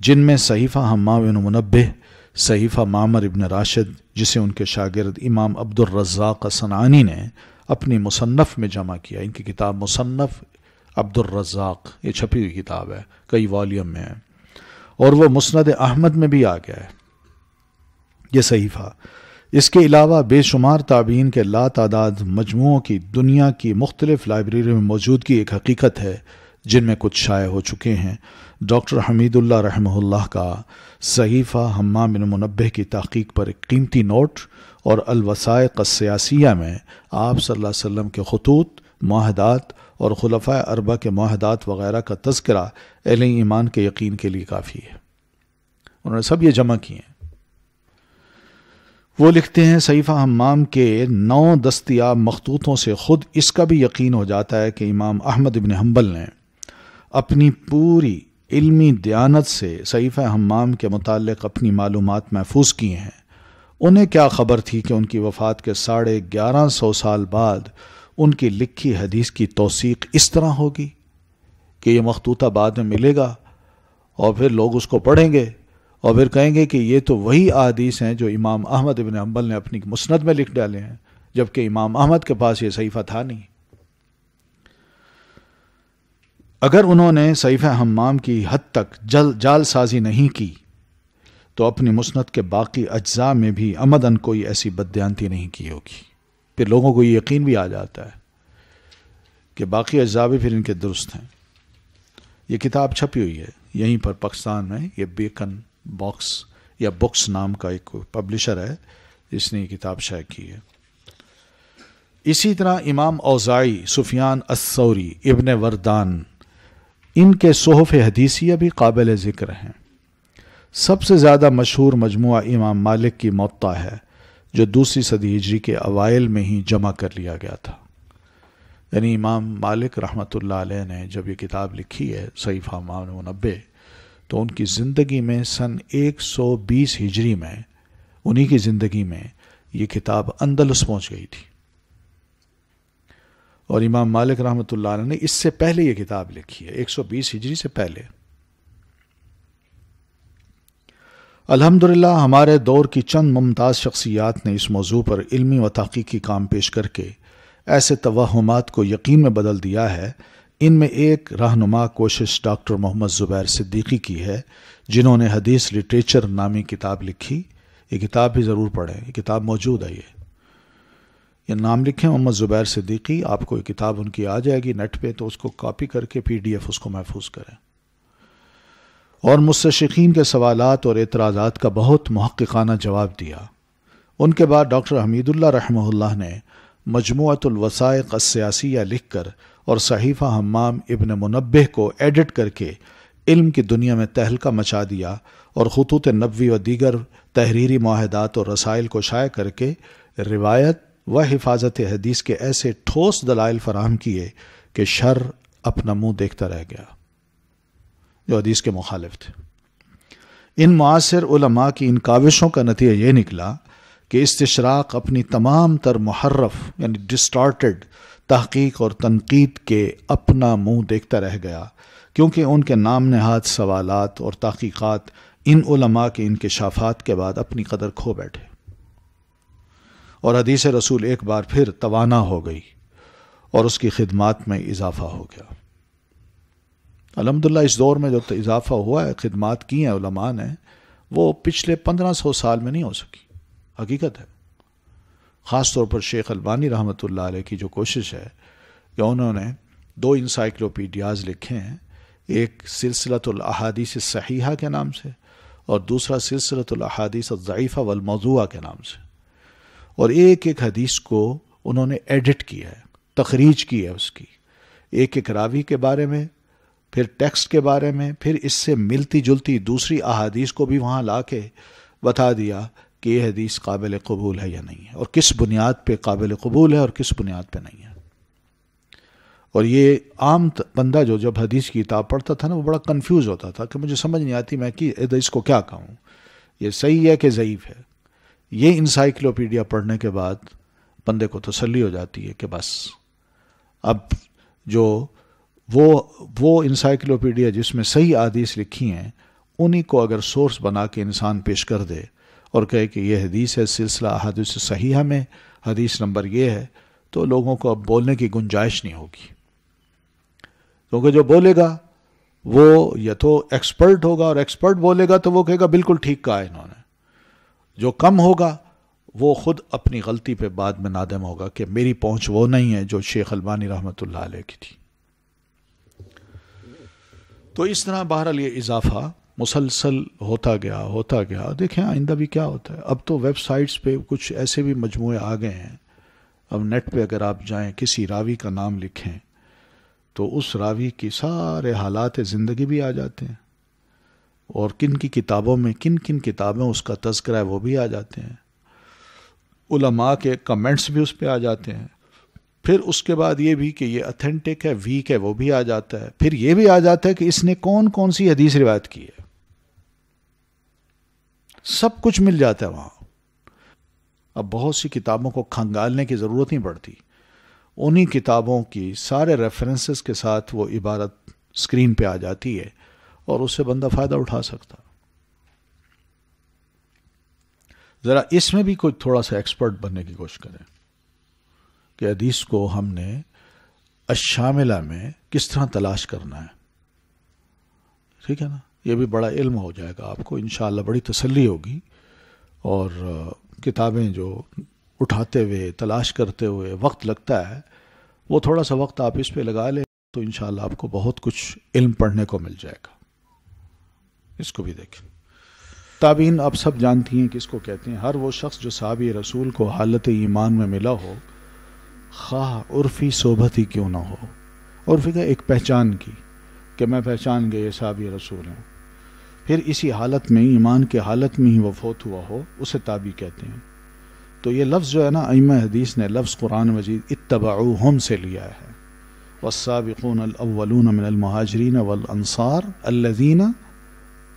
جن میں صحیفہ حمام بن منبہ، صحیفہ معمر ابن راشد جسے ان کے شاگرد امام عبد الرزاق صنعانی نے اپنی مصنف میں جمع کیا. ان کی کتاب مصنف عبد الرزاق، یہ چھپی ہوئی کتاب ہے، کئی والیوم میں ہے، اور وہ مسند احمد میں بھی آ گیا ہے یہ صحیفہ. اس کے علاوہ بے شمار تابعین کے لا تعداد مجموعوں کی دنیا کی مختلف لائبریری میں موجودگی ایک حقیقت ہے، جن میں کچھ شائع ہو چکے ہیں. ڈاکٹر حمید اللہ رحمہ اللہ کا صحیفہ حمام بن منبہ کی تحقیق پر ایک قیمتی نوٹ، اور الوثائق السیاسیہ میں آپ صلی اللہ علیہ وسلم کے خطوط، معاہدات اور خلفائے اربعہ کے معاہدات وغیرہ کا تذکرہ اہل ایمان کے یقین کے لیے کافی ہے. انہوں نے سب یہ جمع کیے ہیں. وہ لکھتے ہیں صحیفہ حمام کے 9 دستیاب مخطوطوں سے خود اس کا بھی یقین ہو جاتا ہے کہ امام احمد بن حنبل نے اپنی پوری علمی دیانت سے صحیفہ حمام کے متعلق اپنی معلومات محفوظ کی ہیں. انہیں کیا خبر تھی کہ ان کی وفات کے 1150 سال بعد ان کی لکھی حدیث کی توثیق اس طرح ہوگی کہ یہ مخطوطہ بعد میں ملے گا اور پھر لوگ اس کو پڑھیں گے اور پھر کہیں گے کہ یہ تو وہی احادیث ہیں جو امام احمد بن حنبل نے اپنی مسند میں لکھ ڈالے ہیں، جبکہ امام احمد کے پاس یہ صحیفہ تھا نہیں. اگر انہوں نے صحیفہ حمام کی حد تک جال سازی نہیں کی تو اپنی مسند کے باقی اجزاء میں بھی عمدن کوئی ایسی بددیانتی نہیں کی ہوگی. پھر لوگوں کو یہ یقین بھی آ جاتا ہے کہ باقی اجزاء بھی پھر ان کے درست ہیں. یہ کتاب چھپی ہوئی ہے یہیں پر پاکستان میں، یہ بیکن باکس یا بکس نام کا ایک پبلشر ہے جس نے یہ کتاب شائع کی ہے. اسی طرح امام اوزاعی، سفیان الثوری، ابن وردان، ان کے صحف حدیثیہ بھی قابل ذکر ہیں. سب سے زیادہ مشہور مجموعہ امام مالک کی موطا ہے، جو 2 صدی ہجری کے اوائل میں ہی جمع کر لیا گیا تھا. یعنی امام مالک رحمۃ اللہ علیہ نے جب یہ کتاب لکھی ہے صحیفہ حمام بن منبہ، تو ان کی زندگی میں سن 120 ہجری میں، انہی کی زندگی میں یہ کتاب اندلس پہنچ گئی تھی. اور امام مالک رحمۃ اللہ علیہ نے اس سے پہلے یہ کتاب لکھی ہے، 120 ہجری سے پہلے. الحمدللہ ہمارے دور کی چند ممتاز شخصیات نے اس موضوع پر علمی و تحقیقی کام پیش کر کے ایسے توہمات کو یقین میں بدل دیا ہے. ان میں ایک رہنما کوشش ڈاکٹر محمد زبیر صدیقی کی ہے، جنہوں نے حدیث لٹریچر نامی کتاب لکھی. یہ کتاب بھی ضرور پڑھیں، یہ کتاب موجود ہے. یہ نام لکھیں محمد زبیر صدیقی، آپ کو یہ کتاب ان کی آ جائے گی نیٹ پہ، تو اس کو کاپی کر کے PDF اس کو محفوظ کریں. اور مستشرقین کے سوالات اور اعتراضات کا بہت محققانہ جواب دیا. ان کے بعد ڈاکٹر حمید اللہ رحمہ اللہ نے مجموعۃ الوثائق السیاسیہ لکھ کر اور صحیفہ حمام ابن منبہ کو ایڈٹ کر کے علم کی دنیا میں تہلکہ مچا دیا، اور خطوط نبوی و دیگر تحریری معاہدات اور رسائل کو شائع کر کے روایت و حفاظت حدیث کے ایسے ٹھوس دلائل فراہم کیے کہ شر اپنا منہ دیکھتا رہ گیا، جو حدیث کے مخالف تھے. ان معاصر علماء کی ان کاوشوں کا نتیجہ یہ نکلا کہ استشراق اپنی تمام تر محرف یعنی ڈسٹارٹڈ تحقیق اور تنقید کے اپنا منہ دیکھتا رہ گیا، کیونکہ ان کے نام نہاد سوالات اور تحقیقات ان علماء کے انکشافات کے بعد اپنی قدر کھو بیٹھے، اور حدیث رسول ایک بار پھر توانا ہو گئی اور اس کی خدمات میں اضافہ ہو گیا. الحمدللہ اس دور میں جو اضافہ ہوا ہے، خدمات کی ہیں علماء نے، وہ پچھلے 1500 سال میں نہیں ہو سکی. حقیقت ہے. خاص طور پر شیخ البانی رحمۃ اللہ علیہ کی جو کوشش ہے کہ انہوں نے 2 انسائکلوپیڈیاز لکھے ہیں، ایک سلسلۃ الاحادیث الصحیحہ کے نام سے اور دوسرا سلسلۃ الاحادیث الضعیفہ والموضوعہ کے نام سے، اور ایک ایک حدیث کو انہوں نے ایڈٹ کیا ہے، تخریج کی ہے اس کی، ایک ایک راوی کے بارے میں، پھر ٹیکسٹ کے بارے میں، پھر اس سے ملتی جلتی دوسری احادیث کو بھی وہاں لا کے بتا دیا کہ یہ حدیث قابل قبول ہے یا نہیں ہے، اور کس بنیاد پہ قابل قبول ہے اور کس بنیاد پہ نہیں ہے. اور یہ عام بندہ جو جب حدیث کی کتاب پڑھتا تھا نا، وہ بڑا کنفیوز ہوتا تھا کہ مجھے سمجھ نہیں آتی میں کہ اس کو کیا کہوں، یہ صحیح ہے کہ ضعیف ہے، یہ انسائکلوپیڈیا پڑھنے کے بعد بندے کو تسلی ہو جاتی ہے کہ بس اب جو وہ انسائکلوپیڈیا جس میں صحیح احادیث لکھی ہیں انہی کو اگر سورس بنا کے انسان پیش کر دے اور کہے کہ یہ حدیث ہے سلسلہ احادیث صحیحہ میں حدیث نمبر یہ ہے، تو لوگوں کو اب بولنے کی گنجائش نہیں ہوگی، کیونکہ جو بولے گا وہ یا تو ایکسپرٹ ہوگا، اور ایکسپرٹ بولے گا تو وہ کہے گا بالکل ٹھیک کہا انہوں نے، جو کم ہوگا وہ خود اپنی غلطی پہ بعد میں نادم ہوگا کہ میری پہنچ وہ نہیں ہے جو شیخ البانی رحمۃ اللہ علیہ کی تھی۔ تو اس طرح بہرحال یہ اضافہ مسلسل ہوتا گیا۔ دیکھیں آئندہ بھی کیا ہوتا ہے، اب تو ویب سائٹس پہ کچھ ایسے بھی مجموعے آ گئے ہیں، اب نیٹ پہ اگر آپ جائیں کسی راوی کا نام لکھیں تو اس راوی کی سارے حالات زندگی بھی آ جاتے ہیں، اور کن کی کتابوں میں کن کتابیں اس کا تذکرہ ہے وہ بھی آ جاتے ہیں، علماء کے کمنٹس بھی اس پہ آ جاتے ہیں، پھر اس کے بعد یہ بھی کہ یہ اتھینٹک ہے ویک ہے وہ بھی آ جاتا ہے، پھر یہ بھی آ جاتا ہے کہ اس نے کون کون سی حدیث روایت کی ہے، سب کچھ مل جاتا ہے وہاں۔ اب بہت سی کتابوں کو کھنگالنے کی ضرورت نہیں پڑتی، انہی کتابوں کی سارے ریفرنسز کے ساتھ وہ عبارت سکرین پہ آ جاتی ہے اور اس سے بندہ فائدہ اٹھا سکتا۔ ذرا اس میں بھی کوئی تھوڑا سا ایکسپرٹ بننے کی کوشش کریں کہ حدیث کو ہم نے الشاملہ میں کس طرح تلاش کرنا ہے، ٹھیک ہے نا، یہ بھی بڑا علم ہو جائے گا آپ کو، انشاءاللہ بڑی تسلی ہوگی، اور کتابیں جو اٹھاتے ہوئے تلاش کرتے ہوئے وقت لگتا ہے وہ تھوڑا سا وقت آپ اس پہ لگا لیں تو انشاءاللہ آپ کو بہت کچھ علم پڑھنے کو مل جائے گا۔ اس کو بھی دیکھیں۔ تابعین آپ سب جانتی ہیں کس کو کہتے ہیں، ہر وہ شخص جو صحابی رسول کو حالت ایمان میں ملا ہو، خواہ عرفی صحبت ہی کیوں نہ ہو، عرفی کا ایک پہچان کی کہ میں پہچان گئے یہ صحابی رسول ہیں، پھر اسی حالت میں ایمان کے حالت میں ہی وہ فوت ہوا ہو، اسے تابعی کہتے ہیں۔ تو یہ لفظ جو ہے نا، ائمہ حدیث نے لفظ قرآن مجید اتبعوہم سے لیا ہے، والسابقون الاولون من المہاجرین والانصار الذین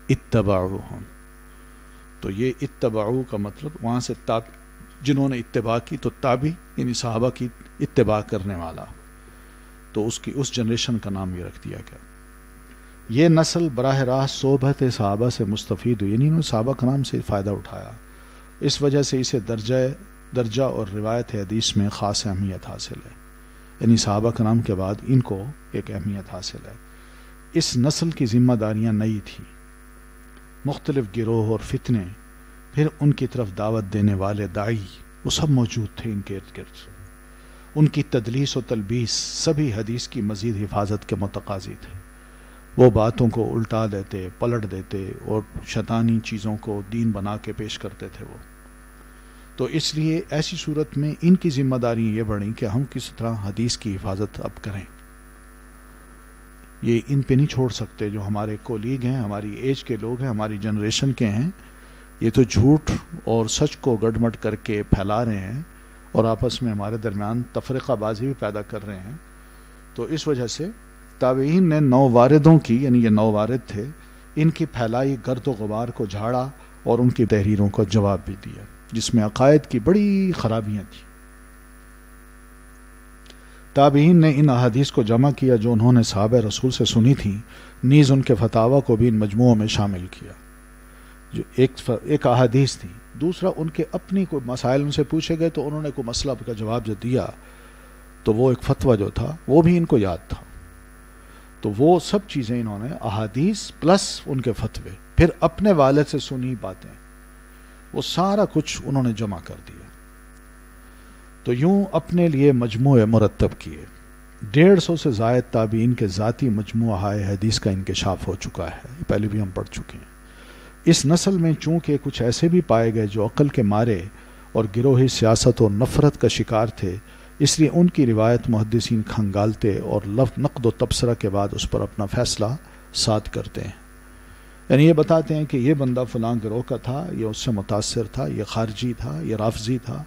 اتبعوہم، تو یہ اتبعو کا مطلب وہاں سے جنہوں نے اتباع کی، تو تابعی یعنی صحابہ کی اتباع کرنے والا، تو اس جنریشن کا نام یہ رکھ دیا گیا۔ یہ نسل براہ راست صحبت صحابہ سے مستفید ہوئی، یعنی انہوں نے صحابہ کرام سے فائدہ اٹھایا، اس وجہ سے اسے درجہ اور روایت حدیث میں خاص اہمیت حاصل ہے، یعنی صحابہ کرام کے بعد ان کو ایک اہمیت حاصل ہے۔ اس نسل کی ذمہ داریاں نئی تھیں، مختلف گروہ اور فتنے، پھر ان کی طرف دعوت دینے والے داعی، وہ سب موجود تھے ان کے ارد گرد، ان کی تدلیس و تلبیس سبھی حدیث کی مزید حفاظت کے متقاضی تھے، وہ باتوں کو الٹا دیتے، پلٹ دیتے اور شیطانی چیزوں کو دین بنا کے پیش کرتے تھے وہ۔ تو اس لیے ایسی صورت میں ان کی ذمہ داری یہ بڑھی کہ ہم کس طرح حدیث کی حفاظت اب کریں، یہ ان پہ نہیں چھوڑ سکتے۔ جو ہمارے کولیگ ہیں، ہماری ایج کے لوگ ہیں، ہماری جنریشن کے ہیں، یہ تو جھوٹ اور سچ کو گڑمٹ کر کے پھیلا رہے ہیں اور آپس میں ہمارے درمیان تفرقہ بازی بھی پیدا کر رہے ہیں۔ تو اس وجہ سے تابعین نے نو واردوں کی، یعنی یہ نو وارد تھے، ان کی پھیلائی گرد و غبار کو جھاڑا اور ان کی تحریروں کا جواب بھی دیا، جس میں عقائد کی بڑی خرابیاں تھیں۔ تابعین نے ان احادیث کو جمع کیا جو انہوں نے صحابہ رسول سے سنی تھیں، نیز ان کے فتاویٰ کو بھی ان مجموعوں میں شامل کیا، جو ایک احادیث تھی۔ دوسرا، ان کے اپنی کوئی مسائل ان سے پوچھے گئے تو انہوں نے کوئی مسئلہ کا جواب جو دیا تو وہ ایک فتویٰ جو تھا وہ بھی ان کو یاد تھا، تو وہ سب چیزیں انہوں نے احادیث پلس ان کے فتوے، پھر اپنے والد سے سنی باتیں، وہ سارا کچھ انہوں نے جمع کر دیا۔ تو یوں اپنے لیے مجموعے مرتب کیے۔ 150 سے زائد تابعین کے ذاتی مجموعہ حدیث کا انکشاف ہو چکا ہے، پہلے بھی ہم پڑھ چکے ہیں۔ اس نسل میں چونکہ کچھ ایسے بھی پائے گئے جو عقل کے مارے اور گروہی سیاست و نفرت کا شکار تھے، اس لیے ان کی روایت محدثین کھنگالتے اور نقد و تبصرہ کے بعد اس پر اپنا فیصلہ صادر کرتے ہیں، یعنی یہ بتاتے ہیں کہ یہ بندہ فلاں گروہ کا تھا، یہ اس سے متاثر تھا، یہ خارجی تھا، یہ رافضی تھا،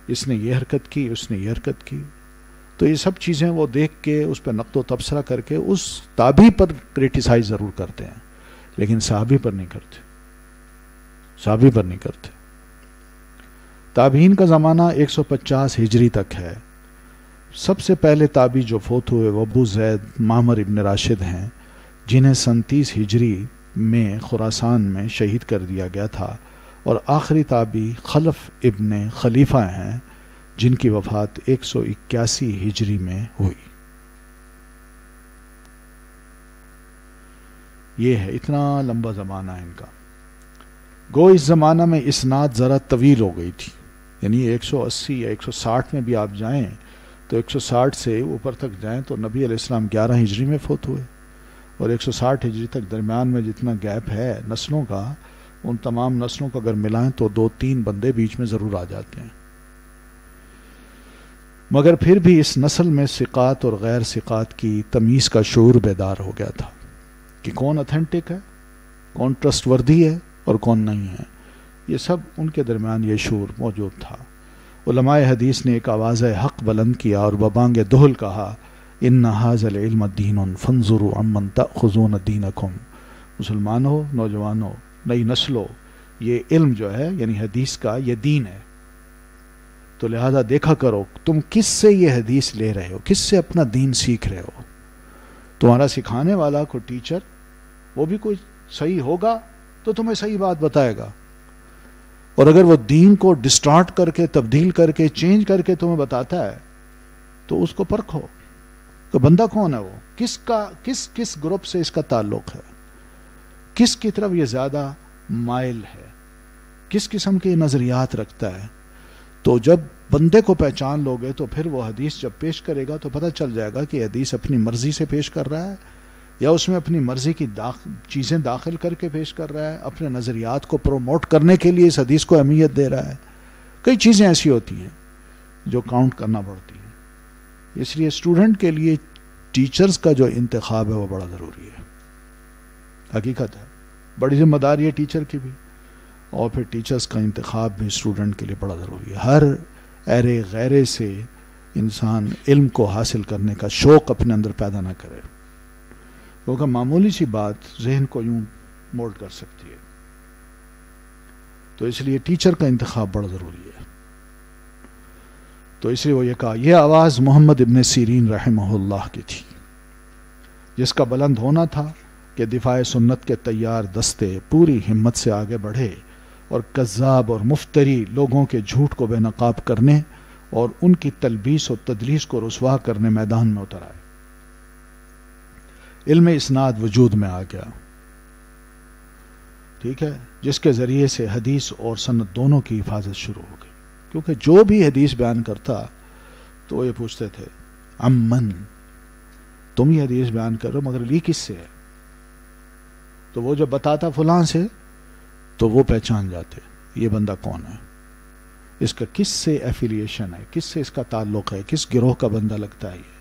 اس نے یہ حرکت کی، اس نے یہ حرکت کی۔ تو یہ سب چیزیں وہ دیکھ کے اس پہ نقد و تبصرہ کر کے اس تابعی پر کریٹیسائز ضرور کرتے ہیں، لیکن صحابی پر نہیں کرتے، صحابی پر نہیں کرتے۔ تابعین کا زمانہ 150 ہجری تک ہے. سب سے پہلے تابعی جو فوت ہوئے وہ ابو زید معمر ابن راشد ہیں، جنہیں 37 ہجری میں خراسان میں شہید کر دیا گیا تھا. اور آخری تابعی خلف ابن خلیفہ ہیں، جن کی وفات 181 ہجری میں ہوئی. یہ ہے، اتنا لمبا زمانہ ہے ان کا. گو اس زمانہ میں اسناد ذرا طویل ہو گئی تھی، یعنی 180 یا 160 میں بھی آپ جائیں تو 160 سے اوپر تک جائیں تو نبی علیہ السلام 11 ہجری میں فوت ہوئے، اور 160 ہجری تک درمیان میں جتنا گیپ ہے نسلوں کا، ان تمام نسلوں کو اگر ملائیں تو 2-3 بندے بیچ میں ضرور آ جاتے ہیں. مگر پھر بھی اس نسل میں ثقات اور غیر ثقات کی تمیز کا شعور بیدار ہو گیا تھا کہ کون اتھینٹک ہے، کون ٹرسٹ وردی ہے اور کون نہیں ہے. یہ سب ان کے درمیان یہ شعور موجود تھا. علماء حدیث نے ایک آواز حق بلند کیا اور ببانگ دہل کہا، ان ھذا العلم دین فانظروا عمن تأخذون دینکم. مسلمانوں، نوجوانوں، نئی نسلوں، یہ علم جو ہے یعنی حدیث کا یہ دین ہے، تو لہذا دیکھا کرو تم کس سے یہ حدیث لے رہے ہو، کس سے اپنا دین سیکھ رہے ہو. تمہارا سکھانے والا کوئی ٹیچر، وہ بھی کوئی صحیح ہوگا تو تمہیں صحیح بات بتائے گا، اور اگر وہ دین کو ڈسٹارٹ کر کے، تبدیل کر کے، چینج کر کے تمہیں بتاتا ہے تو اس کو پرکھو کہ بندہ کون ہے، وہ کس گروپ سے اس کا تعلق ہے، کس کی طرف یہ زیادہ مائل ہے، کس قسم کے نظریات رکھتا ہے. تو جب بندے کو پہچان لوگے تو پھر وہ حدیث جب پیش کرے گا تو پتہ چل جائے گا کہ حدیث اپنی مرضی سے پیش کر رہا ہے یا اس میں اپنی مرضی کی چیزیں داخل کر کے پیش کر رہا ہے، اپنے نظریات کو پروموٹ کرنے کے لیے اس حدیث کو اہمیت دے رہا ہے. کئی چیزیں ایسی ہوتی ہیں جو کاؤنٹ کرنا پڑتی ہیں. اس لیے اسٹوڈنٹ کے لیے ٹیچرز کا جو انتخاب ہے وہ بڑا ضروری ہے. حقیقت ہے، بڑی ذمہ داری ہے ٹیچر کی بھی، اور پھر ٹیچرز کا انتخاب بھی اسٹوڈنٹ کے لیے بڑا ضروری ہے. ہر ایرے غیرے سے انسان علم کو حاصل کرنے کا شوق اپنے اندر پیدا نہ کرے، کیونکہ معمولی سی بات ذہن کو یوں مولڈ کر سکتی ہے. تو اس لیے ٹیچر کا انتخاب بڑا ضروری ہے. تو اس لیے وہ یہ کہا، یہ آواز محمد ابن سیرین رحمہ اللہ کی تھی، جس کا بلند ہونا تھا کہ دفاع سنت کے تیار دستے پوری ہمت سے آگے بڑھے اور کذاب اور مفتری لوگوں کے جھوٹ کو بے نقاب کرنے اور ان کی تلبیس و تدلیس کو رسوا کرنے میدان میں اتر آئے. علم اسناد وجود میں آ گیا، ٹھیک ہے، جس کے ذریعے سے حدیث اور سند دونوں کی حفاظت شروع ہو گئی. کیونکہ جو بھی حدیث بیان کرتا تو یہ پوچھتے تھے، امن، تم یہ حدیث بیان کر رہے ہو مگر لی کس سے ہے؟ تو وہ جب بتاتا فلاں سے تو وہ پہچان جاتے یہ بندہ کون ہے، اس کا کس سے ایفیلیشن ہے، کس سے اس کا تعلق ہے، کس گروہ کا بندہ لگتا ہے یہ.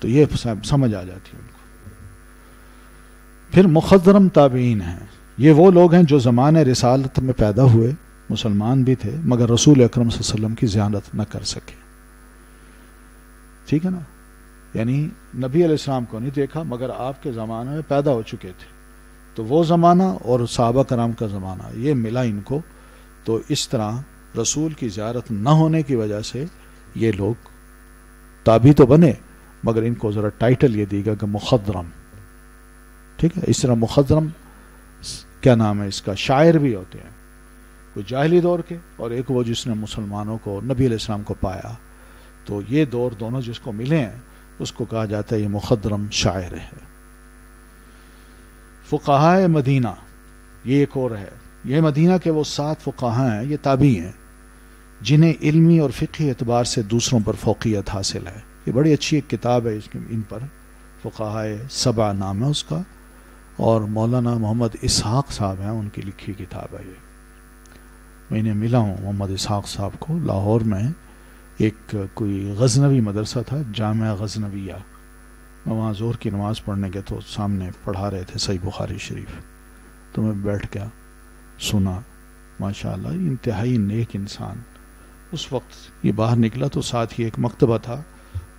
تو یہ سمجھ آ جاتی ہے ان کو. پھر مخضرم تابعین ہیں، یہ وہ لوگ ہیں جو زمانے رسالت میں پیدا ہوئے، مسلمان بھی تھے مگر رسول اکرم صلی اللہ علیہ وسلم کی زیارت نہ کر سکے. ٹھیک ہے نا، یعنی نبی علیہ السلام کو نہیں دیکھا مگر آپ کے زمانے میں پیدا ہو چکے تھے، تو وہ زمانہ اور صحابہ کرام کا زمانہ یہ ملا ان کو. تو اس طرح رسول کی زیارت نہ ہونے کی وجہ سے یہ لوگ تابعی تو بنے مگر ان کو ذرا ٹائٹل یہ دی گا کہ مخضرم. ٹھیک ہے، اس طرح مخضرم کیا نام ہے اس کا، شاعر بھی ہوتے ہیں، کوئی جاہلی دور کے اور ایک وہ جس نے مسلمانوں کو، نبی علیہ السلام کو پایا. تو یہ دور دونوں جس کو ملے ہیں اس کو کہا جاتا ہے یہ مخضرم شاعر ہے. فقہائے مدینہ یہ ایک اور ہے، یہ مدینہ کے وہ 7 فقہاء ہیں، یہ تابعی ہیں جنہیں علمی اور فقہی اعتبار سے دوسروں پر فوقیت حاصل ہے. یہ بڑی اچھی ایک کتاب ہے، ان پر فقہائے 7 نام ہے اس کا، اور مولانا محمد اسحاق صاحب ہیں ان کی لکھی کتاب ہے. یہ میں انہیں ملا ہوں محمد اسحاق صاحب کو لاہور میں، ایک کوئی غزنوی مدرسہ تھا جامعہ غزنویہ، میں وہاں ظہر کی نماز پڑھنے گئے تو سامنے پڑھا رہے تھے صحیح بخاری شریف، تو میں بیٹھ گیا سنا. ماشاءاللہ انتہائی نیک انسان. اس وقت یہ باہر نکلا تو ساتھ ہی ایک مکتبہ تھا،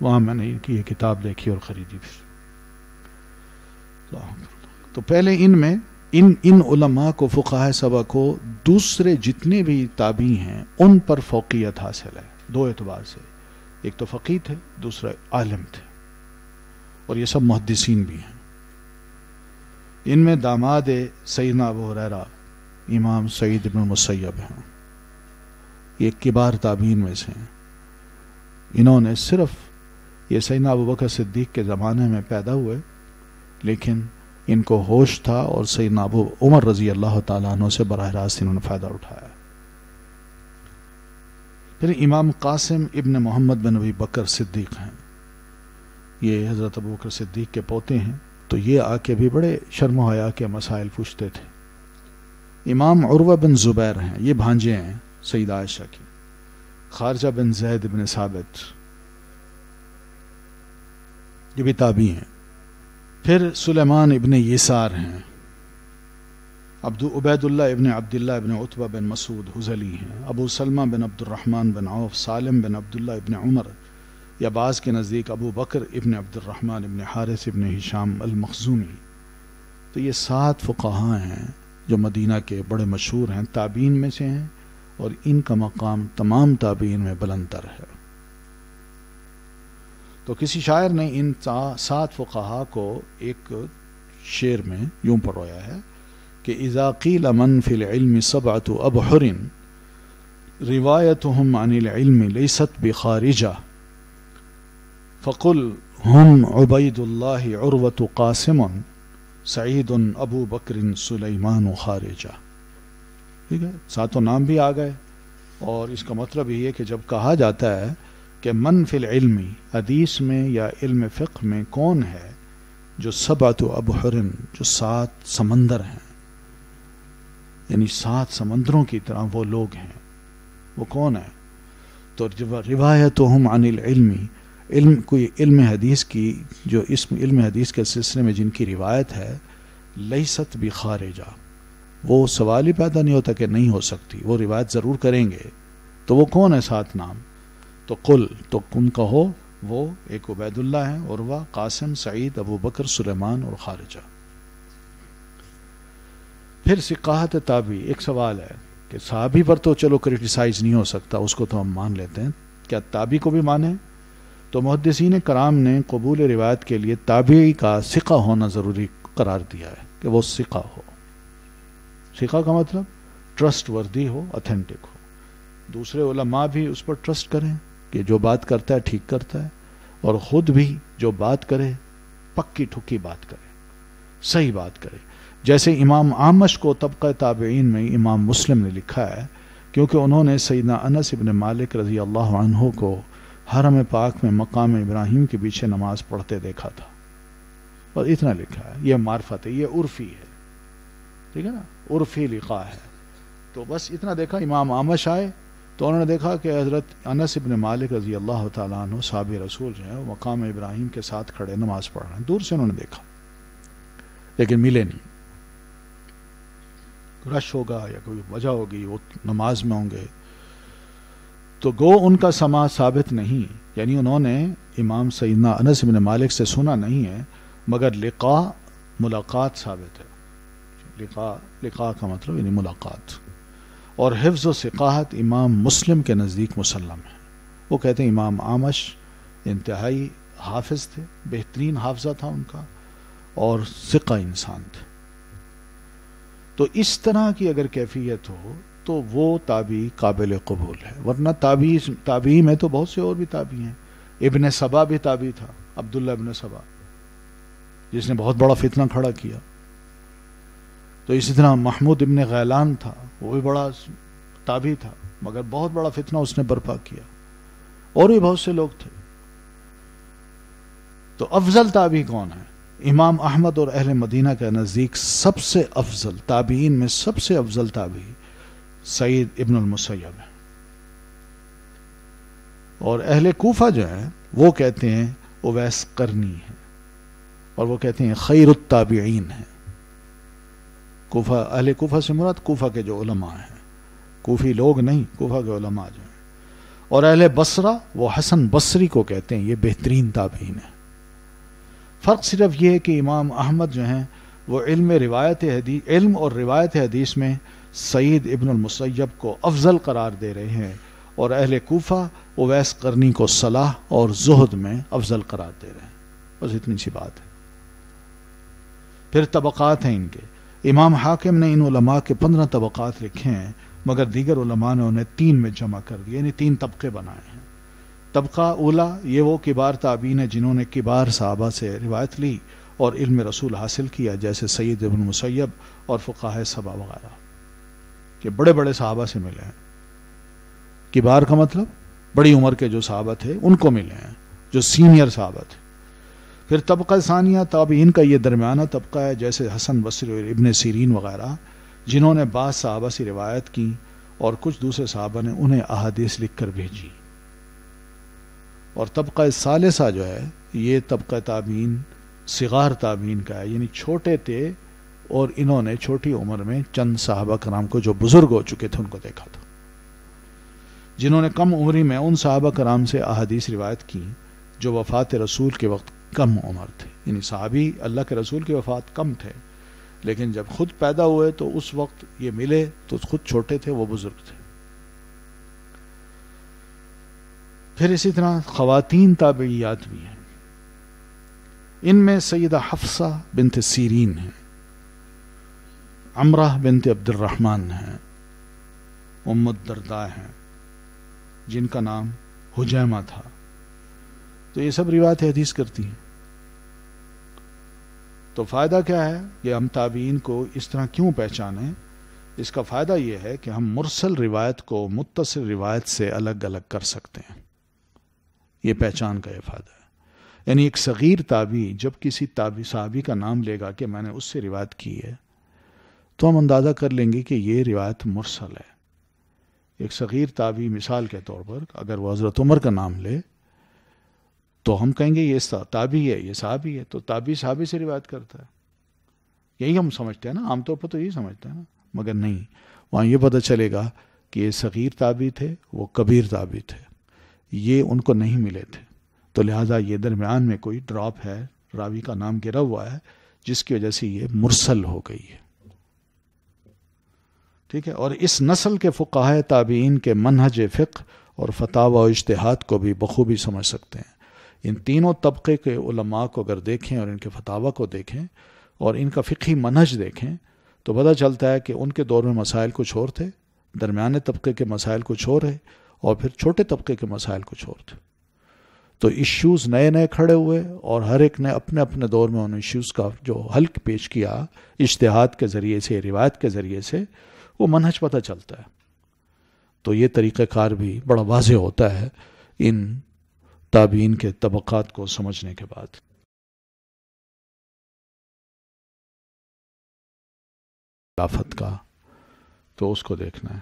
وہاں میں نے ان کی یہ کتاب دیکھی اور خریدی. پھر تو پہلے ان میں ان علماء کو، فقہاء سبع کو دوسرے جتنے بھی تابعی ہیں ان پر فوقیت حاصل ہے دو اعتبار سے. ایک تو فقیہ تھے، دوسرا عالم تھے، اور یہ سب محدثین بھی ہیں. ان میں داماد سیدنا ابو ہریرہ امام سعید بن مسیب ہیں، یہ کبار تابعین میں سے ہیں. انہوں نے صرف، یہ سیدنا ابو بکر صدیق کے زمانے میں پیدا ہوئے، لیکن ان کو ہوش تھا اور سیدنا ابو عمر رضی اللہ تعالیٰ عنہ سے براہ راست انہوں نے فائدہ اٹھایا. پھر امام قاسم ابن محمد بن ابی بکر صدیق ہیں، یہ حضرت ابو بکر صدیق کے پوتے ہیں. تو یہ آ کے بھی بڑے شرم و حیا کے مسائل پوچھتے تھے. امام عروہ بن زبیر ہیں، یہ بھانجے ہیں سیدہ عائشہ کی. خارجہ بن زید بن ثابت، یہ بھی تابعی ہیں. پھر سلیمان ابن یسار ہیں. عبید اللہ ابن عبداللہ ابن عتبہ بن مسعود حذلی ہیں. ابو سلمہ بن عبد الرحمن بن عوف، سالم بن عبداللہ ابن عمر، یا بعض کے نزدیک ابو بکر ابن عبد الرحمن ابن حارث ابن ہشام المخزومی. تو یہ 7 فقہاء ہیں جو مدینہ کے بڑے مشہور ہیں، تابعین میں سے ہیں، اور ان کا مقام تمام تابعین میں بلند تر ہے. تو کسی شاعر نے ان 7 فقہاء کو ایک شعر میں یوں پڑھویا ہے کہ اذا قیل من فی العلم 7 ابحر روایتهم عن العلم لیست بخارجہ فقل ہم عبید اللہ عروۃ قاسم سعید ابو بکر سلیمان خارجہ. ٹھیک ہے، 7 نام بھی آ گئے. اور اس کا مطلب یہ ہے کہ جب کہا جاتا ہے کہ من فی العلم، حدیث میں یا علم فقہ میں کون ہے جو 7 ابحر، جو 7 سمندر ہیں، یعنی 7 سمندروں کی طرح وہ لوگ ہیں، وہ کون ہے؟ تو روایتہم عن العلم، کوئی علم حدیث کی، جو اسم علم حدیث کے سلسلے میں جن کی روایت ہے، لیست بخارجہ، وہ سوال ہی پیدا نہیں ہوتا کہ نہیں ہو سکتی، وہ روایت ضرور کریں گے. تو وہ کون ہے 7 نام؟ تو قل، تو تم کہو وہ ایک عبید اللہ ہیں، عروہ، قاسم، سعید، ابو بکر، سلیمان اور خارجہ. پھر سقاحت تابعی. ایک سوال ہے کہ صحابی پر تو چلو کرٹیسائز نہیں ہو سکتا، اس کو تو ہم مان لیتے ہیں، کیا تابعی کو بھی مانیں؟ تو محدثین کرام نے قبول روایت کے لیے تابعی کا ثقہ ہونا ضروری قرار دیا ہے، کہ وہ ثقہ ہو. ثقہ کا مطلب ٹرسٹ وردی ہو، اتھینٹک ہو. دوسرے علماء بھی اس پر ٹرسٹ کریں کہ جو بات کرتا ہے ٹھیک کرتا ہے، اور خود بھی جو بات کرے پکی ٹھکی بات کرے، صحیح بات کرے. جیسے امام اعمش کو طبقہ تابعین میں امام مسلم نے لکھا ہے، کیونکہ انہوں نے سیدنا انس ابن مالک رضی اللہ عنہ کو حرم پاک میں مقام ابراہیم کے پیچھے نماز پڑھتے دیکھا تھا، اور اتنا لکھا ہے. یہ معرفت ہے، یہ عرفی ہے، ٹھیک ہے نا، عرفی لقاء ہے. تو بس اتنا دیکھا. امام اعمش آئے تو انہوں نے دیکھا کہ حضرت انس ابن مالک رضی اللہ تعالیٰ عنہ صحابی رسول جو ہیں وہ مقام ابراہیم کے ساتھ کھڑے نماز پڑھ رہے ہیں. دور سے انہوں نے دیکھا، لیکن ملے نہیں. رش ہوگا یا کوئی وجہ ہوگی، وہ نماز میں ہوں گے، تو گو ان کا سماع ثابت نہیں. یعنی انہوں نے امام سیدنا انس بن مالک سے سنا نہیں ہے، مگر لقاء، ملاقات ثابت ہے. لقاء کا مطلب یعنی ملاقات. اور حفظ و ثقاحت امام مسلم کے نزدیک مسلم ہے. وہ کہتے ہیں امام اعمش انتہائی حافظ تھے، بہترین حافظہ تھا ان کا، اور ثقہ انسان تھے. تو اس طرح کی اگر کیفیت ہو تو وہ تابعی قابل قبول ہے. ورنہ تابعی میں تو بہت سے اور بھی تابعی ہیں. ابن سبا بھی تابعی تھا، عبداللہ ابن سبا، جس نے بہت بڑا فتنہ کھڑا کیا. تو اسی طرح محمود ابن غیلان تھا، وہ بھی بڑا تابعی تھا، مگر بہت بڑا فتنہ اس نے برپا کیا. اور بھی بہت سے لوگ تھے. تو افضل تابعی کون ہے؟ امام احمد اور اہل مدینہ کے نزدیک سب سے افضل تابعین میں سب سے افضل تابعی سعید ابن المسیب ہے. اور اہل کوفہ جو ہے وہ کہتے ہیں اویس قرنی ہے، اور وہ کہتے ہیں خیر التابعین ہیں. کوفہ، اہل کوفہ سے مراد کوفہ کے جو علماء ہیں، کوفی لوگ نہیں، کوفہ کے علماء جو ہیں. اور اہل بصرہ وہ حسن بصری کو کہتے ہیں یہ بہترین تابعین ہیں. فرق صرف یہ ہے کہ امام احمد جو ہیں وہ علم اور روایت حدیث میں سعید ابن المسیب کو افضل قرار دے رہے ہیں، اور اہل کوفہ اویس قرنی کو صلاح اور زہد میں افضل قرار دے رہے ہیں۔ بس اتنی سی بات ہے۔ پھر طبقات ہیں ان کے۔ امام حاکم نے ان علماء کے 15 طبقات لکھے ہیں، مگر دیگر علماء نے انہیں 3 میں جمع کر دیا، یعنی 3 طبقے بنائے ہیں۔ طبقہ اولا یہ وہ کبار تابعین ہیں جنہوں نے کبار صحابہ سے روایت لی اور علم رسول حاصل کیا، جیسے سعید ابن مسیب اور فقہائے سبع وغیرہ، کہ بڑے بڑے صحابہ سے ملے ہیں۔ کبار کا مطلب بڑی عمر کے جو صحابہ تھے ان کو ملے ہیں، جو سینئر صحابہ تھے۔ پھر طبقہ ثانیہ تابعین کا یہ درمیانہ طبقہ ہے، جیسے حسن بصری اور ابن سیرین وغیرہ، جنہوں نے بعض صحابہ سے روایت کی اور کچھ دوسرے صحابہ نے انہیں احادیث لکھ کر بھیجی۔ اور طبقہ ثالثہ جو ہے یہ طبقہ تابعین صغار تابعین کا ہے، یعنی چھوٹے تھے اور انہوں نے چھوٹی عمر میں چند صحابہ کرام کو جو بزرگ ہو چکے تھے ان کو دیکھا تھا، جنہوں نے کم عمری میں ان صحابہ کرام سے احادیث روایت کی جو وفات رسول کے وقت کم عمر تھے۔ یعنی صحابی اللہ کے رسول کی وفات کم تھے، لیکن جب خود پیدا ہوئے تو اس وقت یہ ملے تو خود چھوٹے تھے، وہ بزرگ تھے۔ پھر اسی طرح خواتین تابعیات بھی ہیں، ان میں سیدہ حفصہ بنت سیرین ہیں، عمرہ بنت عبد الرحمن ہیں، ام الدرداء ہیں جن کا نام حجیمہ تھا۔ تو یہ سب روایت حدیث کرتی ہیں۔ تو فائدہ کیا ہے کہ ہم تابعین کو اس طرح کیوں پہچانیں؟ اس کا فائدہ یہ ہے کہ ہم مرسل روایت کو متصل روایت سے الگ الگ کر سکتے ہیں۔ یہ پہچان کا یہ فائدہ ہے۔ یعنی ایک صغیر تابعی جب کسی صحابی کا نام لے گا کہ میں نے اس سے روایت کی ہے، تو ہم اندازہ کر لیں گے کہ یہ روایت مرسل ہے۔ ایک صغیر تابعی مثال کے طور پر اگر وہ حضرت عمر کا نام لے تو ہم کہیں گے یہ تابعی ہے، یہ صحابی ہے، تو تابعی صحابی سے روایت کرتا ہے، یہی ہم سمجھتے ہیں نا، عام طور پر تو یہی سمجھتے ہیں نا، مگر نہیں، وہاں یہ پتہ چلے گا کہ یہ صغیر تابعی تھے، وہ کبیر تابعی تھے، یہ ان کو نہیں ملے تھے، تو لہٰذا یہ درمیان میں کوئی ڈراپ ہے، راوی کا نام گرا ہوا ہے، جس کی وجہ سے یہ مرسل ہو گئی ہے۔ ٹھیک ہے، اور اس نسل کے فقہائے تابعین کے منہج فقہ اور فتاوی و اجتہاد کو بھی بخوبی سمجھ سکتے ہیں۔ ان تینوں طبقے کے علماء کو اگر دیکھیں اور ان کے فتاوی کو دیکھیں اور ان کا فقہی منہج دیکھیں تو پتہ چلتا ہے کہ ان کے دور میں مسائل کچھ اور تھے، درمیانے طبقے کے مسائل کچھ اور ہے، اور پھر چھوٹے طبقے کے مسائل کچھ اور تھے۔ تو ایشوز نئے نئے کھڑے ہوئے اور ہر ایک نے اپنے اپنے دور میں ان ایشوز کا جو حل پیش کیا اجتہاد کے ذریعے سے، روایت کے ذریعے سے، وہ منہج پتہ چلتا ہے۔ تو یہ طریقہ کار بھی بڑا واضح ہوتا ہے ان تابعین کے طبقات کو سمجھنے کے بعد۔ خلافت کا تو اس کو دیکھنا ہے۔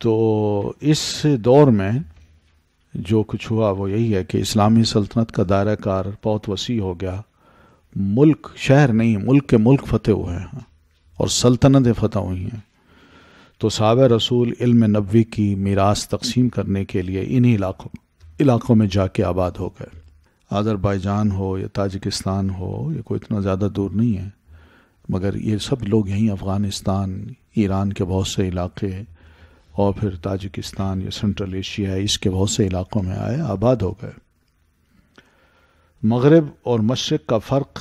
تو اس دور میں جو کچھ ہوا وہ یہی ہے کہ اسلامی سلطنت کا دائرہ کار بہت وسیع ہو گیا، ملک شہر نہیں، ملک کے ملک فتح ہوئے ہیں اور سلطنتیں فتح ہوئی ہیں۔ تو صحابہ رسول علم نبوی کی میراث تقسیم کرنے کے لیے انہی علاقوں میں جا کے آباد ہو گئے۔ آذربائیجان ہو یا تاجکستان ہو، یہ کوئی اتنا زیادہ دور نہیں ہے، مگر یہ سب لوگ یہیں افغانستان، ایران کے بہت سے علاقے اور پھر تاجکستان یا سینٹرل ایشیا ہے، اس کے بہت سے علاقوں میں آئے، آباد ہو گئے۔ مغرب اور مشرق کا فرق،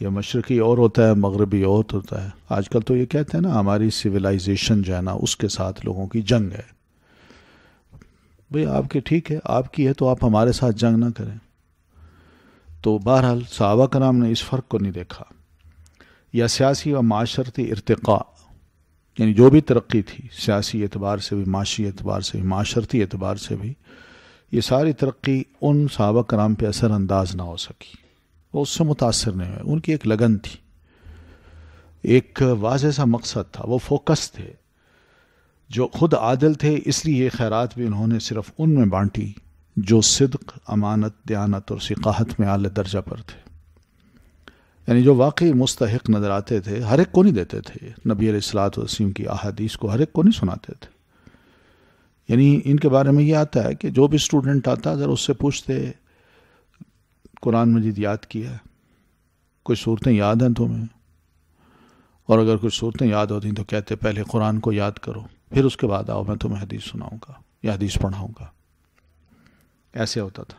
یہ مشرقی اور ہوتا ہے، مغربی اور ہوتا ہے۔ آج کل تو یہ کہتے ہیں نا ہماری سویلائزیشن جو ہے نا اس کے ساتھ لوگوں کی جنگ ہے۔ بھئی آپ کے ٹھیک ہے، آپ کی ہے تو آپ ہمارے ساتھ جنگ نہ کریں۔ تو بہرحال صحابہ کرام نے اس فرق کو نہیں دیکھا، یا سیاسی و معاشرتی ارتقاء، یعنی جو بھی ترقی تھی سیاسی اعتبار سے بھی، معاشی اعتبار سے بھی، معاشرتی اعتبار سے بھی، یہ ساری ترقی ان صحابہ کرام پہ اثر انداز نہ ہو سکی، وہ اس سے متاثر نہیں ہوئے۔ ان کی ایک لگن تھی، ایک واضح سا مقصد تھا، وہ فوکس تھے، جو خود عادل تھے، اس لیے یہ خیرات بھی انہوں نے صرف ان میں بانٹی جو صدق، امانت، دیانت اور ثقافت میں اعلی درجہ پر تھے، یعنی جو واقعی مستحق نظر آتے تھے۔ ہر ایک کو نہیں دیتے تھے، نبی علیہ الصلوۃ والسلام کی احادیث کو ہر ایک کو نہیں سناتے تھے۔ یعنی ان کے بارے میں یہ آتا ہے کہ جو بھی اسٹوڈنٹ آتا اگر اس سے پوچھتے قرآن مجید یاد کیا ہے، کچھ صورتیں یاد ہیں تمہیں؟ اور اگر کچھ صورتیں یاد ہوتی تو کہتے پہلے قرآن کو یاد کرو، پھر اس کے بعد آؤ میں تمہیں حدیث سناؤں گا یا حدیث پڑھاؤں گا. ایسے ہوتا تھا.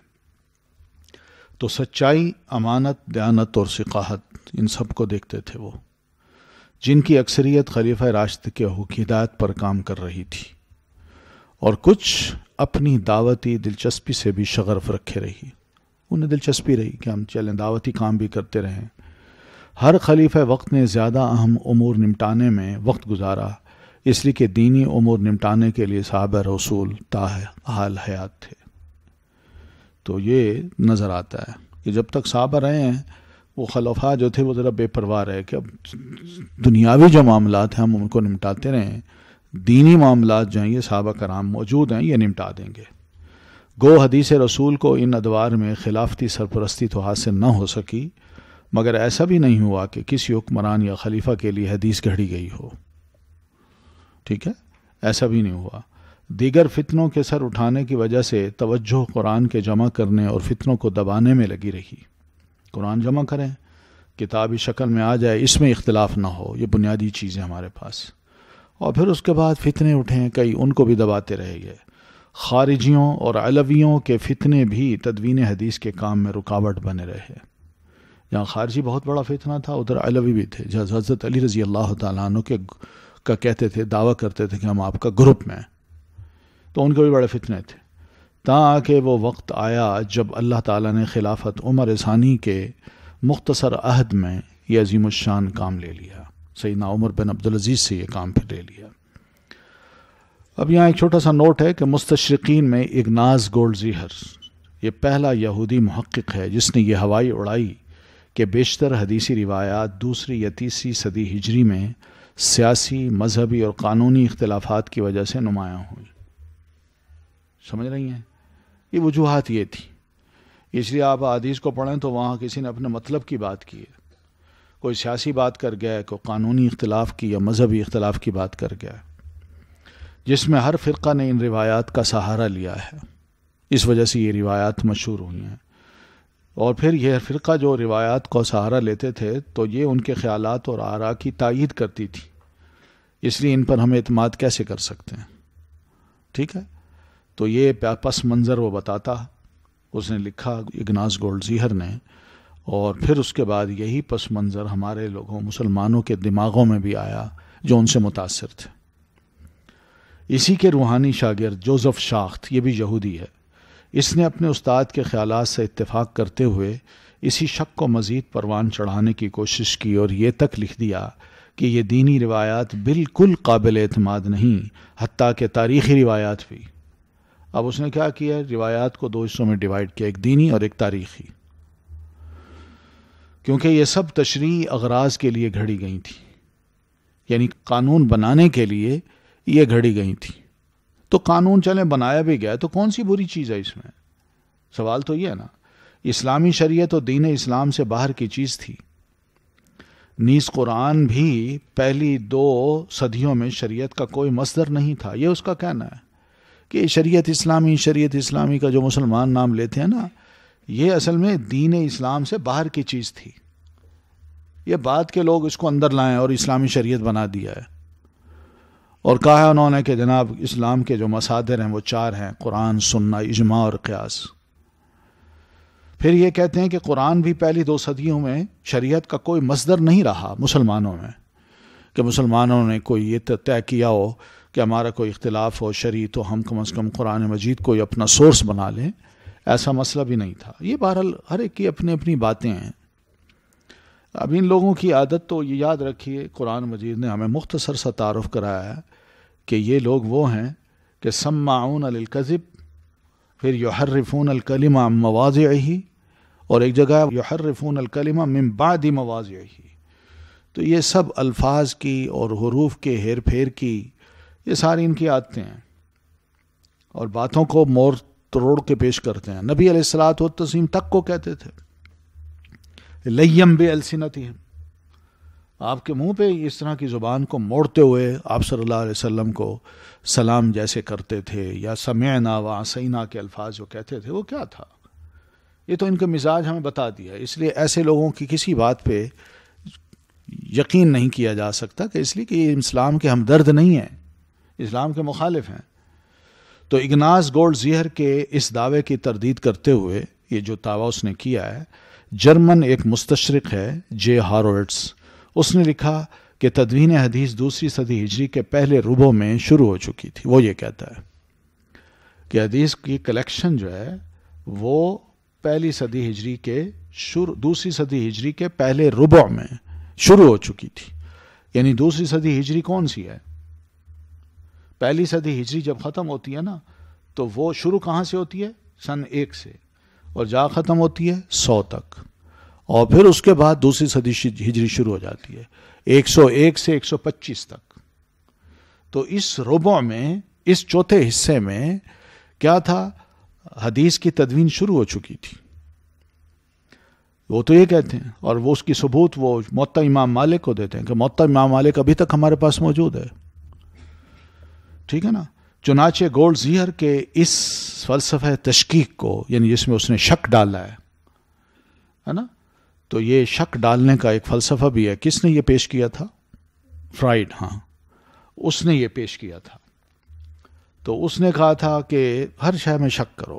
تو سچائی، امانت، دیانت اور ثقاحت، ان سب کو دیکھتے تھے وہ، جن کی اکثریت خلیفہ راشد کے ہدایت پر کام کر رہی تھی، اور کچھ اپنی دعوتی دلچسپی سے بھی شغف رکھے رہی. انہیں دلچسپی رہی کہ ہم چلیں دعوتی کام بھی کرتے رہیں. ہر خلیفہ وقت نے زیادہ اہم امور نمٹانے میں وقت گزارا، اس لیے کہ دینی امور نمٹانے کے لیے صحابہ رسول حال حیات تھے. تو یہ نظر آتا ہے کہ جب تک صحابہ رہے ہیں وہ خلفاء جو تھے وہ ذرا بے پرواہ رہے کہ اب دنیاوی جو معاملات ہیں ہم ان کو نمٹاتے رہیں، دینی معاملات جو ہیں یہ صحابہ کرام موجود ہیں، یہ نمٹا دیں گے. گو حدیث رسول کو ان ادوار میں خلافتی سرپرستی تو حاصل نہ ہو سکی، مگر ایسا بھی نہیں ہوا کہ کسی حکمران یا خلیفہ کے لیے حدیث گھڑی گئی ہو. ٹھیک ہے، ایسا بھی نہیں ہوا. دیگر فتنوں کے سر اٹھانے کی وجہ سے توجہ قرآن کے جمع کرنے اور فتنوں کو دبانے میں لگی رہی. قرآن جمع کریں، کتابی شکل میں آ جائے، اس میں اختلاف نہ ہو، یہ بنیادی چیز ہے ہمارے پاس. اور پھر اس کے بعد فتنے اٹھیں کئی، ان کو بھی دباتے رہے گئے. خارجیوں اور علویوں کے فتنے بھی تدوین حدیث کے کام میں رکاوٹ بنے رہے. جہاں خارجی بہت بڑا فتنہ تھا، ادھر علوی بھی تھے. جہاں حضرت علی رضی اللہ تعالیٰ عنہ کا کہتے تھے، دعویٰ کرتے تھے کہ ہم آپ کا گروپ میں ہیں، تو ان کے بھی بڑے فتنے تھے. تاں کہ وہ وقت آیا جب اللہ تعالیٰ نے خلافت عمر ثانی کے مختصر عہد میں یہ عظیم الشان کام لے لیا. سیدنا عمر بن عبدالعزیز سے یہ کام پھر لے لیا. اب یہاں ایک چھوٹا سا نوٹ ہے کہ مستشرقین میں اگناز گولڈزیہر یہ پہلا یہودی محقق ہے جس نے یہ ہوائی اڑائی کہ بیشتر حدیثی روایات دوسری یا تیسری صدی ہجری میں سیاسی، مذہبی اور قانونی اختلافات کی وجہ سے نمایاں ہوئی. سمجھ رہی ہیں؟ یہ وجوہات یہ تھی. اس لیے آپ حدیث کو پڑھیں تو وہاں کسی نے اپنے مطلب کی بات کی ہے، کوئی سیاسی بات کر گیا ہے، کوئی قانونی اختلاف کی یا مذہبی اختلاف کی بات کر گیا ہے، جس میں ہر فرقہ نے ان روایات کا سہارا لیا ہے. اس وجہ سے یہ روایات مشہور ہوئی ہیں. اور پھر یہ فرقہ جو روایات کو سہارا لیتے تھے تو یہ ان کے خیالات اور آراء کی تائید کرتی تھی، اس لیے ان پر ہم اعتماد کیسے کر سکتے ہیں. ٹھیک ہے، تو یہ پس منظر وہ بتاتا، اس نے لکھا اگناز گولڈزیہر نے، اور پھر اس کے بعد یہی پس منظر ہمارے لوگوں مسلمانوں کے دماغوں میں بھی آیا جو ان سے متاثر تھے. اسی کے روحانی شاگرد جوزف شاخت، یہ بھی یہودی ہے، اس نے اپنے استاد کے خیالات سے اتفاق کرتے ہوئے اسی شک کو مزید پروان چڑھانے کی کوشش کی اور یہ تک لکھ دیا کہ یہ دینی روایات بالکل قابل اعتماد نہیں، حتیٰ کہ تاریخی روایات بھی. اب اس نے کیا کیا؟ روایات کو دو حصوں میں ڈیوائیڈ کیا، ایک دینی اور ایک تاریخی، کیونکہ یہ سب تشریعی اغراض کے لیے گھڑی گئی تھی، یعنی قانون بنانے کے لیے یہ گھڑی گئی تھی. تو قانون چلیں بنایا بھی گیا تو کون سی بری چیز ہے اس میں؟ سوال تو یہ ہے نا. اسلامی شریعت و دین اسلام سے باہر کی چیز تھی. نیز قرآن بھی پہلی 2 صدیوں میں شریعت کا کوئی مصدر نہیں تھا. یہ اس کا کہنا ہے کہ شریعت اسلامی کا جو مسلمان نام لیتے ہیں نا، یہ اصل میں دین اسلام سے باہر کی چیز تھی. یہ بات کے لوگ اس کو اندر لائیں اور اسلامی شریعت بنا دیا ہے. اور کہا ہے انہوں نے کہ جناب اسلام کے جو مصادر ہیں وہ 4 ہیں، قرآن، سنہ، اجماع اور قیاس. پھر یہ کہتے ہیں کہ قرآن بھی پہلی 2 صدیوں میں شریعت کا کوئی مصدر نہیں رہا مسلمانوں میں، کہ مسلمانوں نے کوئی یہ طے کیا ہو کہ ہمارا کوئی اختلاف ہو شرعی تو ہم کم از کم قرآن مجید کو اپنا سورس بنا لیں. ایسا مسئلہ بھی نہیں تھا. یہ بہرحال ہر ایک کی اپنی اپنی باتیں ہیں. اب ان لوگوں کی عادت تو یہ یاد رکھیے، قرآن مجید نے ہمیں مختصر سا تعارف کرایا ہے کہ یہ لوگ وہ ہیں کہ سماعون للکذب، پھر یحرفون الکلمہ عن مواضعہ، اور ایک جگہ یحرفون الکلمہ من بعد مواضعہ. تو یہ سب الفاظ کی اور حروف کے ہیر پھیر کی، یہ ساری ان کی عادتیں ہیں، اور باتوں کو موڑ توڑ کے پیش کرتے ہیں. نبی علیہ الصلوۃ والتسلیم تک کو کہتے تھے لیم بالسنتہم، آپ کے منہ پہ اس طرح کی زبان کو موڑتے ہوئے آپ صلی اللہ علیہ وسلم کو سلام جیسے کرتے تھے، یا سمعنا وعصینا کے الفاظ جو کہتے تھے وہ کیا تھا؟ یہ تو ان کا مزاج ہمیں بتا دیا، اس لیے ایسے لوگوں کی کسی بات پہ یقین نہیں کیا جا سکتا، کہ اس لیے کہ یہ اسلام کے ہمدرد نہیں ہیں، اسلام کے مخالف ہیں۔ تو اگناس گولڈ زیہر کے اس دعوے کی تردید کرتے ہوئے یہ جو دعویٰ اس نے کیا ہے، جرمن ایک مستشرق ہے جے ہاروڈز، اس نے لکھا کہ تدوین حدیث دوسری صدی ہجری کے پہلے ربع میں شروع ہو چکی تھی۔ وہ یہ کہتا ہے کہ حدیث کی کلیکشن جو ہے وہ پہلی صدی ہجری کے دوسری صدی ہجری کے پہلے ربع میں شروع ہو چکی تھی۔ یعنی دوسری صدی ہجری کون سی ہے؟ پہلی صدی ہجری جب ختم ہوتی ہے نا، تو وہ شروع کہاں سے ہوتی ہے؟ سن 1 سے، اور جا ختم ہوتی ہے 100 تک، اور پھر اس کے بعد دوسری صدی ہجری شروع ہو جاتی ہے 101 سے 125 تک۔ تو اس ربع میں، اس چوتھے حصے میں کیا تھا؟ حدیث کی تدوین شروع ہو چکی تھی۔ وہ تو یہ کہتے ہیں، اور وہ اس کی ثبوت وہ موطا امام مالک کو دیتے ہیں کہ موطا امام مالک ابھی تک ہمارے پاس موجود ہے، ٹھیک ہے نا۔ چنانچہ گولڈ زیہر کے اس فلسفہ تشکیک کو، یعنی جس میں اس نے شک ڈالا ہے نا، تو یہ شک ڈالنے کا ایک فلسفہ بھی ہے۔ کس نے یہ پیش کیا تھا؟ فرائیڈ، ہاں، اس نے یہ پیش کیا تھا۔ تو اس نے کہا تھا کہ ہر شے میں شک کرو،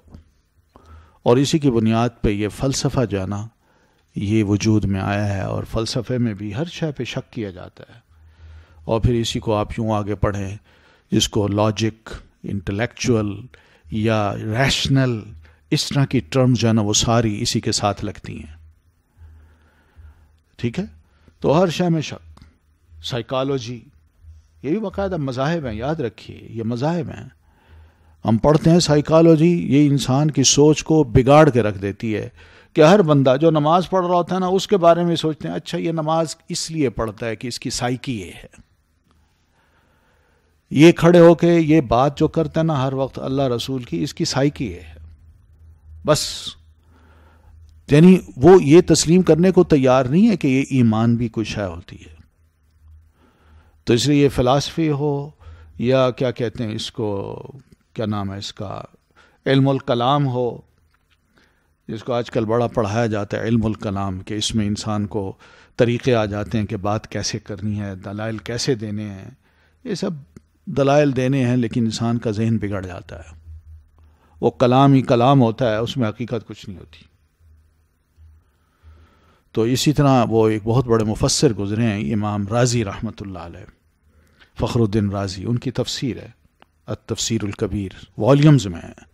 اور اسی کی بنیاد پہ یہ فلسفہ جو ہے نا یہ وجود میں آیا ہے، اور فلسفے میں بھی ہر شے پہ شک کیا جاتا ہے۔ اور پھر اسی کو آپ یوں آگے پڑھیں، جس کو لاجک، انٹلیکچول یا ریشنل، اس طرح کی ٹرمز جو ہے نا وہ ساری اسی کے ساتھ لگتی ہیں، ٹھیک ہے۔ تو ہر شے میں شک۔ سائیکالوجی، یہ بھی باقاعدہ مذاہب ہیں، یاد رکھیے یہ مذاہب ہیں۔ ہم پڑھتے ہیں سائیکالوجی، یہ انسان کی سوچ کو بگاڑ کے رکھ دیتی ہے کہ ہر بندہ جو نماز پڑھ رہا ہوتا ہے نا اس کے بارے میں سوچتے ہیں اچھا یہ نماز اس لیے پڑھتا ہے کہ اس کی سائیکی یہ ہے، یہ کھڑے ہو کے یہ بات جو کرتا ہے نا ہر وقت اللہ رسول کی، اس کی سائیکی یہ ہے بس۔ یعنی وہ یہ تسلیم کرنے کو تیار نہیں ہے کہ یہ ایمان بھی کوئی شے ہوتی ہے۔ تو اس لیے یہ فلاسفی ہو یا کیا کہتے ہیں اس کو، کیا نام ہے اس کا، علم الکلام ہو، جس کو آج کل بڑا پڑھایا جاتا ہے علم الکلام، کہ اس میں انسان کو طریقے آ جاتے ہیں کہ بات کیسے کرنی ہے، دلائل کیسے دینے ہیں۔ یہ سب دلائل دینے ہیں، لیکن انسان کا ذہن بگڑ جاتا ہے۔ وہ کلام ہی کلام ہوتا ہے، اس میں حقیقت کچھ نہیں ہوتی۔ تو اسی طرح وہ ایک بہت بڑے مفسر گزرے ہیں، امام رازی رحمۃ اللہ علیہ، فخر الدین رازی، ان کی تفسیر ہے التفسیر الکبیر، والیومز میں ہے۔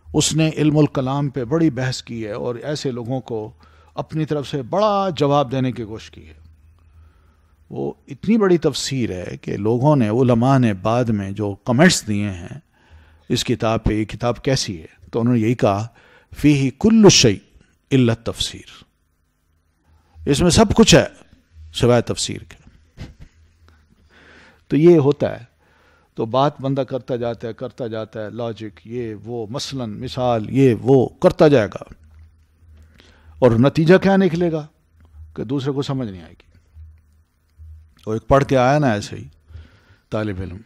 اس نے علم الکلام پہ بڑی بحث کی ہے، اور ایسے لوگوں کو اپنی طرف سے بڑا جواب دینے کی کوشش کی ہے۔ وہ اتنی بڑی تفسیر ہے کہ لوگوں نے، علماء نے بعد میں جو کمنٹس دیے ہیں اس کتاب پہ، یہ کتاب کیسی ہے، تو انہوں نے یہی کہا فیہ کل شیء الا التفسیر، اس میں سب کچھ ہے سوائے تفسیر کے۔ تو یہ ہوتا ہے، تو بات بندہ کرتا جاتا ہے، لاجک یہ وہ، مثلا مثال یہ وہ کرتا جائے گا، اور نتیجہ کیا نکلے گا کہ دوسرے کو سمجھ نہیں آئے گی۔ اور ایک پڑھ کے آیا نا ایسے ہی طالب علم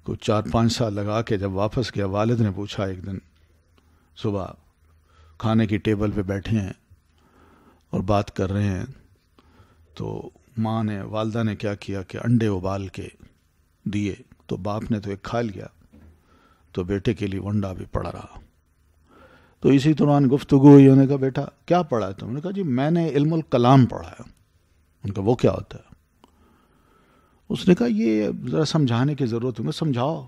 کو 4-5 سال لگا کے جب واپس گیا، والد نے پوچھا ایک دن صبح کھانے کی ٹیبل پہ بیٹھے ہیں اور بات کر رہے ہیں، تو ماں نے، والدہ نے کیا کیا کہ انڈے ابال کے دیے، تو باپ نے تو ایک کھا لیا، تو بیٹے کے لیے ونڈا بھی پڑا رہا۔ تو اسی دوران گفتگو ہوئی، انہوں نے کہا بیٹا کیا پڑھا ہے تم نے؟ کہا جی میں نے علم الکلام پڑھا ہے۔ ان کا وہ کیا ہوتا ہے؟ اس نے کہا یہ ذرا سمجھانے کی ضرورت ہے، سمجھاؤ۔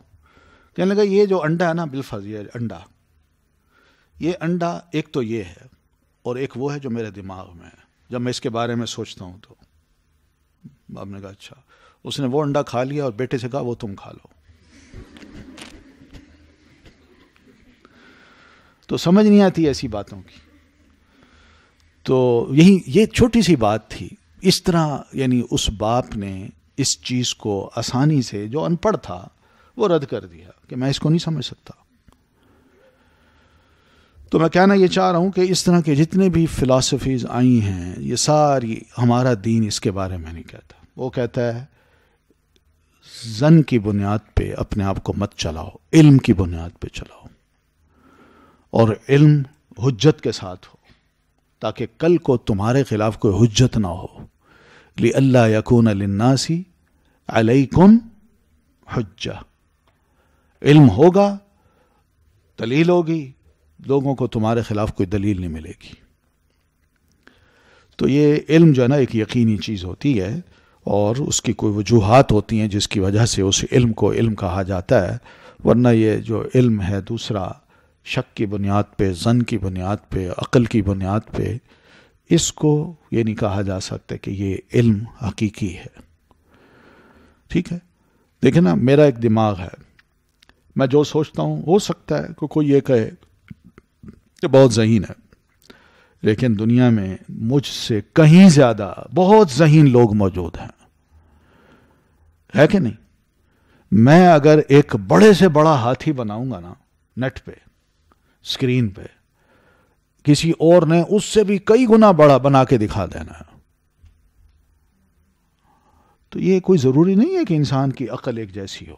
کہنے لگا یہ جو انڈا ہے نا، بالفرض یہ انڈا، یہ انڈا ایک تو یہ ہے، اور ایک وہ ہے جو میرے دماغ میں ہے جب میں اس کے بارے میں سوچتا ہوں۔ تو باپ نے کہا اچھا۔ اس نے وہ انڈا کھا لیا اور بیٹے سے کہا وہ تم کھا لو۔ تو سمجھ نہیں آتی ایسی باتوں کی۔ تو یہی یہ چھوٹی سی بات تھی۔ اس طرح یعنی اس باپ نے اس چیز کو آسانی سے، جو ان پڑھ تھا وہ رد کر دیا کہ میں اس کو نہیں سمجھ سکتا۔ تو میں کہنا یہ چاہ رہا ہوں کہ اس طرح کے جتنے بھی فلاسفیز آئی ہیں، یہ ساری، ہمارا دین اس کے بارے میں نہیں کہتا۔ وہ کہتا ہے زن کی بنیاد پہ اپنے آپ کو مت چلاؤ، علم کی بنیاد پہ چلاؤ، اور علم حجت کے ساتھ ہو، تاکہ کل کو تمہارے خلاف کوئی حجت نہ ہو. لِأَلَّا يَكُونَ لِلنَّاسِ عَلَيْكُمْ حُجَّةٌ. علم ہوگا، دلیل ہوگی، لوگوں کو تمہارے خلاف کوئی دلیل نہیں ملے گی. تو یہ علم جو ہے نا ایک یقینی چیز ہوتی ہے، اور اس کی کوئی وجوہات ہوتی ہیں جس کی وجہ سے اس علم کو علم کہا جاتا ہے. ورنہ یہ جو علم ہے دوسرا، شک کی بنیاد پہ، ظن کی بنیاد پہ، عقل کی بنیاد پہ، اس کو یہ نہیں کہا جا سکتا کہ یہ علم حقیقی ہے. ٹھیک ہے؟ دیکھیں نا، میرا ایک دماغ ہے، میں جو سوچتا ہوں، ہو سکتا ہے کہ کوئی یہ کہے کہ بہت ذہین ہے، لیکن دنیا میں مجھ سے کہیں زیادہ بہت ذہین لوگ موجود ہیں، ہے کہ نہیں؟ میں اگر ایک بڑے سے بڑا ہاتھی بناؤں گا نا نیٹ پہ، اسکرین پہ، کسی اور نے اس سے بھی کئی گنا بڑا بنا کے دکھا دینا ہے. تو یہ کوئی ضروری نہیں ہے کہ انسان کی عقل ایک جیسی ہو.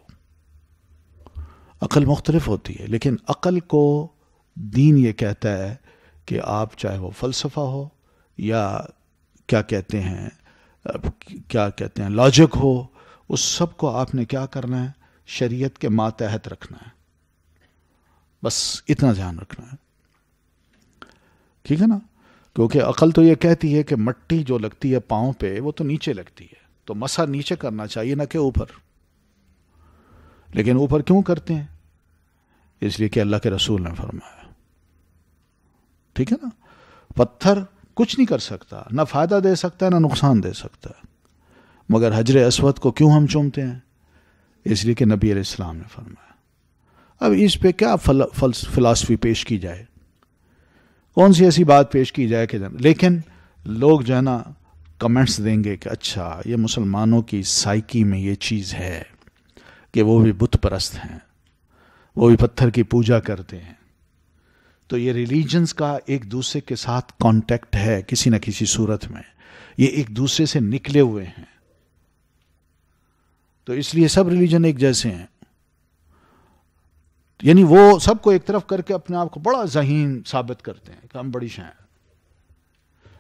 عقل مختلف ہوتی ہے، لیکن عقل کو دین یہ کہتا ہے کہ آپ چاہے وہ فلسفہ ہو یا کیا کہتے ہیں لاجک ہو، اس سب کو آپ نے کیا کرنا ہے؟ شریعت کے ماتحت رکھنا ہے. بس اتنا دھیان رکھنا ہے. ٹھیک ہے نا؟ کیونکہ عقل تو یہ کہتی ہے کہ مٹی جو لگتی ہے پاؤں پہ وہ تو نیچے لگتی ہے، تو مسا نیچے کرنا چاہیے نہ کہ اوپر. لیکن اوپر کیوں کرتے ہیں؟ اس لیے کہ اللہ کے رسول نے فرمایا. ٹھیک ہے نا؟ پتھر کچھ نہیں کر سکتا، نہ فائدہ دے سکتا ہے نہ نقصان دے سکتا ہے، مگر حجر اسود کو کیوں ہم چومتے ہیں؟ اس لیے کہ نبی علیہ السلام نے فرمایا. اب اس پہ کیا فلسفی پیش کی جائے، کون سی ایسی بات پیش کی جائے کہ لیکن لوگ جو ہے نا کمنٹس دیں گے کہ اچھا یہ مسلمانوں کی سائیکی میں یہ چیز ہے کہ وہ بھی بت پرست ہیں، وہ بھی پتھر کی پوجا کرتے ہیں. تو یہ ریلیجنز کا ایک دوسرے کے ساتھ کانٹیکٹ ہے کسی نہ کسی صورت میں، یہ ایک دوسرے سے نکلے ہوئے ہیں. تو اس لیے سب ریلیجن ایک جیسے ہیں، یعنی وہ سب کو ایک طرف کر کے اپنے آپ کو بڑا ذہین ثابت کرتے ہیں کہ ہم بڑی شے ہیں،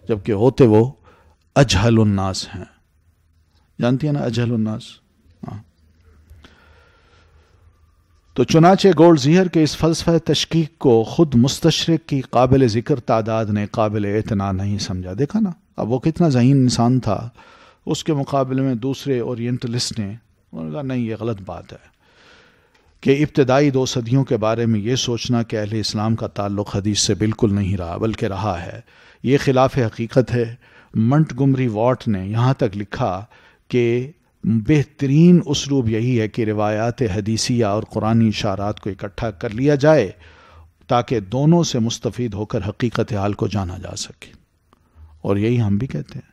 جبکہ ہوتے وہ اجہل الناس ہیں. جانتی ہیں نا اجہل الناس؟ ہاں. تو چنانچہ گولڈ زیہر کے اس فلسفہ تشکیک کو خود مستشرق کی قابل ذکر تعداد نے قابل اعتنا نہیں سمجھا. دیکھا نا اب وہ کتنا ذہین انسان تھا، اس کے مقابلے میں دوسرے اورینٹلسٹ نے انہوں نے کہا نہیں یہ غلط بات ہے کہ ابتدائی 2 صدیوں کے بارے میں یہ سوچنا کہ اہل اسلام کا تعلق حدیث سے بالکل نہیں رہا بلکہ رہا ہے، یہ خلاف حقیقت ہے. منٹگمری واٹ نے یہاں تک لکھا کہ بہترین اسلوب یہی ہے کہ روایات حدیثیہ اور قرآنی اشارات کو اکٹھا کر لیا جائے تاکہ دونوں سے مستفید ہو کر حقیقت حال کو جانا جا سکے. اور یہی ہم بھی کہتے ہیں،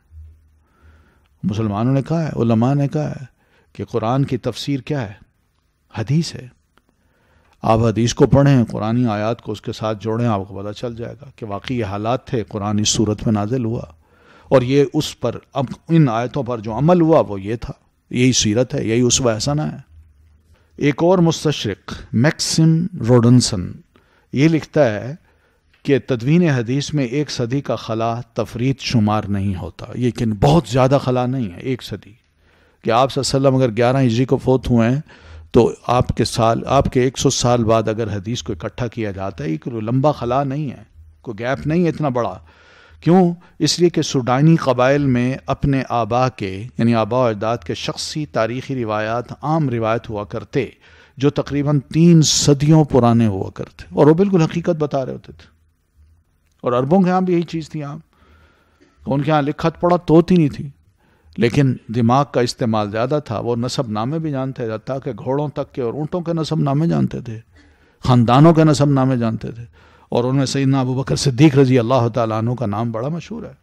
مسلمانوں نے کہا ہے، علماء نے کہا ہے کہ قرآن کی تفسیر کیا ہے؟ حدیث ہے. آپ حدیث کو پڑھیں، قرآنی آیات کو اس کے ساتھ جوڑیں، آپ کو پتہ چل جائے گا کہ واقعی یہ حالات تھے، قرآن اس صورت میں نازل ہوا، اور یہ اس پر اب ان آیتوں پر جو عمل ہوا وہ یہ تھا، یہی سیرت ہے، یہی اسوہ حسنہ ہے. ایک اور مستشرق میکسم روڈنسن یہ لکھتا ہے کہ تدوین حدیث میں 1 صدی کا خلا تفرید شمار نہیں ہوتا، لیکن بہت زیادہ خلا نہیں ہے 1 صدی، کہ آپ صلی اللہ علیہ وسلم اگر 11 ہجری کو فوت ہوئے ہیں تو آپ کے 100 سال بعد اگر حدیث کو اکٹھا کیا جاتا ہے، یہ کوئی لمبا خلا نہیں ہے، کوئی گیپ نہیں ہے اتنا بڑا. کیوں؟ اس لیے کہ سوڈانی قبائل میں اپنے آبا کے یعنی آبا و اجداد کے شخصی تاریخی روایات عام روایت ہوا کرتے جو تقریباً 3 صدیوں پرانے ہوا کرتے، اور وہ بالکل حقیقت بتا رہے ہوتے تھے. اور عربوں کے ہاں بھی یہی چیز تھی، ان کے ہاں لکھت پڑھت تو ہوتی نہیں تھی، لیکن دماغ کا استعمال زیادہ تھا. وہ نسب نامے بھی جانتے تھے، تاکہ گھوڑوں تک کے اور اونٹوں کے نسب نامے جانتے تھے، خاندانوں کے نسب نامے جانتے تھے، اور ان میں سیدنا ابو بکر صدیق رضی اللہ تعالیٰ عنہ کا نام بڑا مشہور ہے.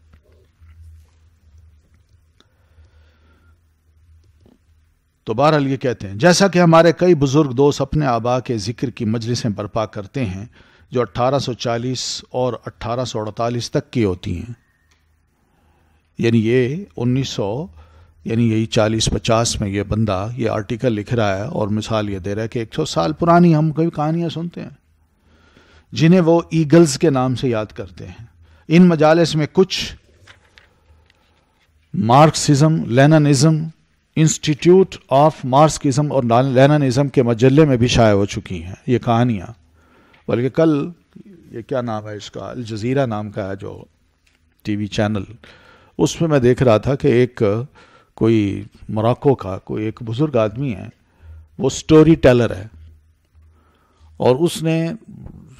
تو بہرحال یہ کہتے ہیں جیسا کہ ہمارے کئی بزرگ دوست اپنے آبا کے ذکر کی مجلسیں برپا کرتے ہیں جو 1840 اور 1848 تک کی ہوتی ہیں، یعنی یہ 1900 یعنی یہی 40-50 میں یہ بندہ یہ آرٹیکل لکھ رہا ہے اور مثال یہ دے رہا ہے کہ 100 سال پرانی ہم کئی کہانیاں سنتے ہیں. جنہیں وہ ایگلز کے نام سے یاد کرتے ہیں. ان مجالس میں کچھ مارکسزم، لیننزم، انسٹیٹیوٹ آف مارکسزم اور لیننزم کے مجلے میں بھی شائع ہو چکی ہیں یہ کہانیاں. بلکہ کل یہ کیا نام ہے اس کا، الجزیرہ نام کا ہے جو ٹی وی چینل، اس میں دیکھ رہا تھا کہ ایک کوئی موراکو کا کوئی ایک بزرگ آدمی ہے، وہ سٹوری ٹیلر ہے، اور اس نے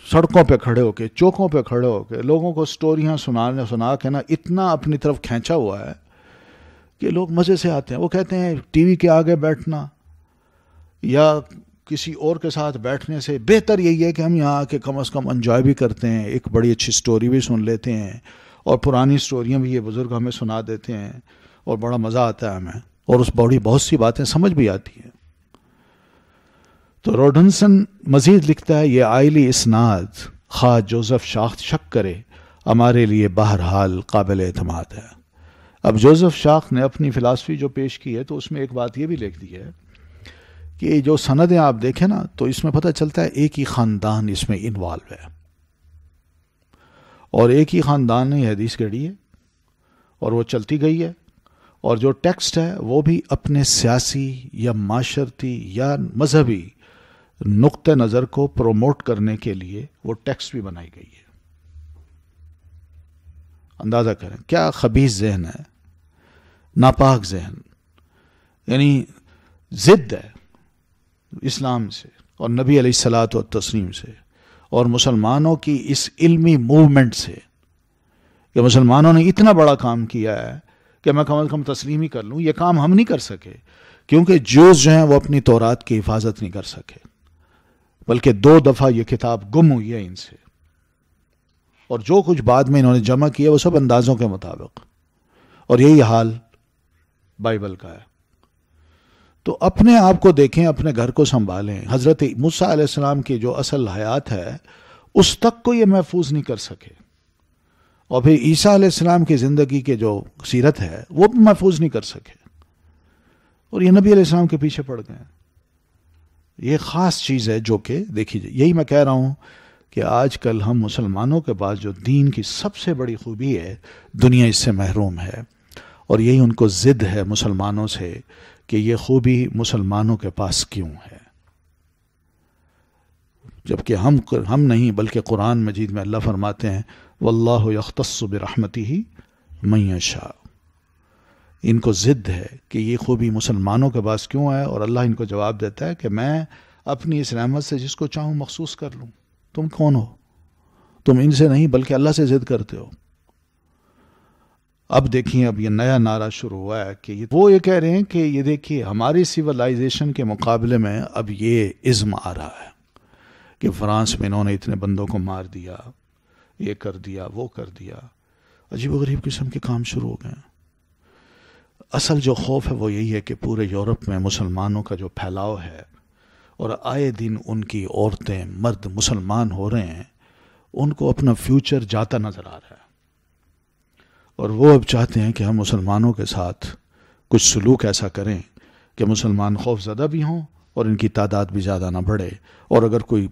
سڑکوں پہ کھڑے ہو کے، چوکوں پہ کھڑے ہو کے لوگوں کو سٹوریاں سنا کے نا اتنا اپنی طرف کھینچا ہوا ہے کہ لوگ مزے سے آتے ہیں. وہ کہتے ہیں ٹی وی کے آگے بیٹھنا یا کسی اور کے ساتھ بیٹھنے سے بہتر یہی ہے کہ ہم یہاں آ کے کم از کم انجوائے بھی کرتے ہیں، ایک بڑی اچھی سٹوری بھی سن لیتے ہیں، اور پرانی سٹوریاں بھی یہ بزرگ ہمیں سنا دیتے ہیں، اور بڑا مزہ آتا ہے ہمیں، اور اس بڑی بہت سی باتیں سمجھ بھی آتی ہیں. تو روڈنسن مزید لکھتا ہے یہ آئلی اسناد خواہ جوزف شاخت شک کرے ہمارے لیے بہرحال قابل اعتماد ہے. اب جوزف شاخت نے اپنی فلاسفی جو پیش کی ہے تو اس میں ایک بات یہ بھی لکھ دی ہے کہ جو سندیں آپ دیکھیں نا تو اس میں پتہ چلتا ہے ایک ہی خاندان اس میں انوالو ہے، اور ایک ہی خاندان نے یہ حدیث گھڑی ہے اور وہ چلتی گئی ہے، اور جو ٹیکسٹ ہے وہ بھی اپنے سیاسی یا معاشرتی یا مذہبی نقطہ نظر کو پروموٹ کرنے کے لیے وہ ٹیکسٹ بھی بنائی گئی ہے. اندازہ کریں کیا خبیث ذہن ہے، ناپاک ذہن، یعنی ضد ہے اسلام سے اور نبی علیہ الصلاۃ والتسلیم سے اور مسلمانوں کی اس علمی موومنٹ سے کہ مسلمانوں نے اتنا بڑا کام کیا ہے کہ میں کم از کم تسلیم ہی کر لوں. یہ کام ہم نہیں کر سکے کیونکہ جوز جو ہیں وہ اپنی تورات کی حفاظت نہیں کر سکے، بلکہ 2 دفعہ یہ کتاب گم ہوئی ہے ان سے، اور جو کچھ بعد میں انہوں نے جمع کیا وہ سب اندازوں کے مطابق، اور یہی حال بائبل کا ہے. تو اپنے آپ کو دیکھیں، اپنے گھر کو سنبھالیں. حضرت موسیٰ علیہ السلام کی جو اصل حیات ہے اس تک کو یہ محفوظ نہیں کر سکے، اور پھر عیسیٰ علیہ السلام کی زندگی کے جو سیرت ہے وہ بھی محفوظ نہیں کر سکے، اور یہ نبی علیہ السلام کے پیچھے پڑ گئے. یہ خاص چیز ہے جو کہ دیکھی جائے. یہی میں کہہ رہا ہوں کہ آج کل ہم مسلمانوں کے پاس جو دین کی سب سے بڑی خوبی ہے دنیا اس سے محروم ہے، اور یہی ان کو ضد ہے مسلمانوں سے کہ یہ خوبی مسلمانوں کے پاس کیوں ہے، جبکہ ہم نہیں بلکہ قرآن مجید میں اللہ فرماتے ہیں واللہ یختص برحمتہ من یشاء. ان کو ضد ہے کہ یہ خوبی مسلمانوں کے پاس کیوں ہے، اور اللہ ان کو جواب دیتا ہے کہ میں اپنی اس رحمت سے جس کو چاہوں مخصوص کر لوں. تم کون ہو؟ تم ان سے نہیں بلکہ اللہ سے ضد کرتے ہو. اب دیکھیں اب یہ نیا نعرہ شروع ہوا ہے کہ وہ یہ کہہ رہے ہیں کہ یہ دیکھیے ہماری سیولائزیشن کے مقابلے میں اب یہ ازم آ رہا ہے کہ فرانس میں انہوں نے اتنے بندوں کو مار دیا، یہ کر دیا، وہ کر دیا. عجیب و غریب قسم کے کام شروع ہو گئے ہیں. اصل جو خوف ہے وہ یہی ہے کہ پورے یورپ میں مسلمانوں کا جو پھیلاؤ ہے اور آئے دن ان کی عورتیں مرد مسلمان ہو رہے ہیں، ان کو اپنا فیوچر جاتا نظر آ رہا ہے، اور وہ اب چاہتے ہیں کہ ہم مسلمانوں کے ساتھ کچھ سلوک ایسا کریں کہ مسلمان خوف زدہ بھی ہوں اور ان کی تعداد بھی زیادہ نہ بڑھے، اور اگر کوئی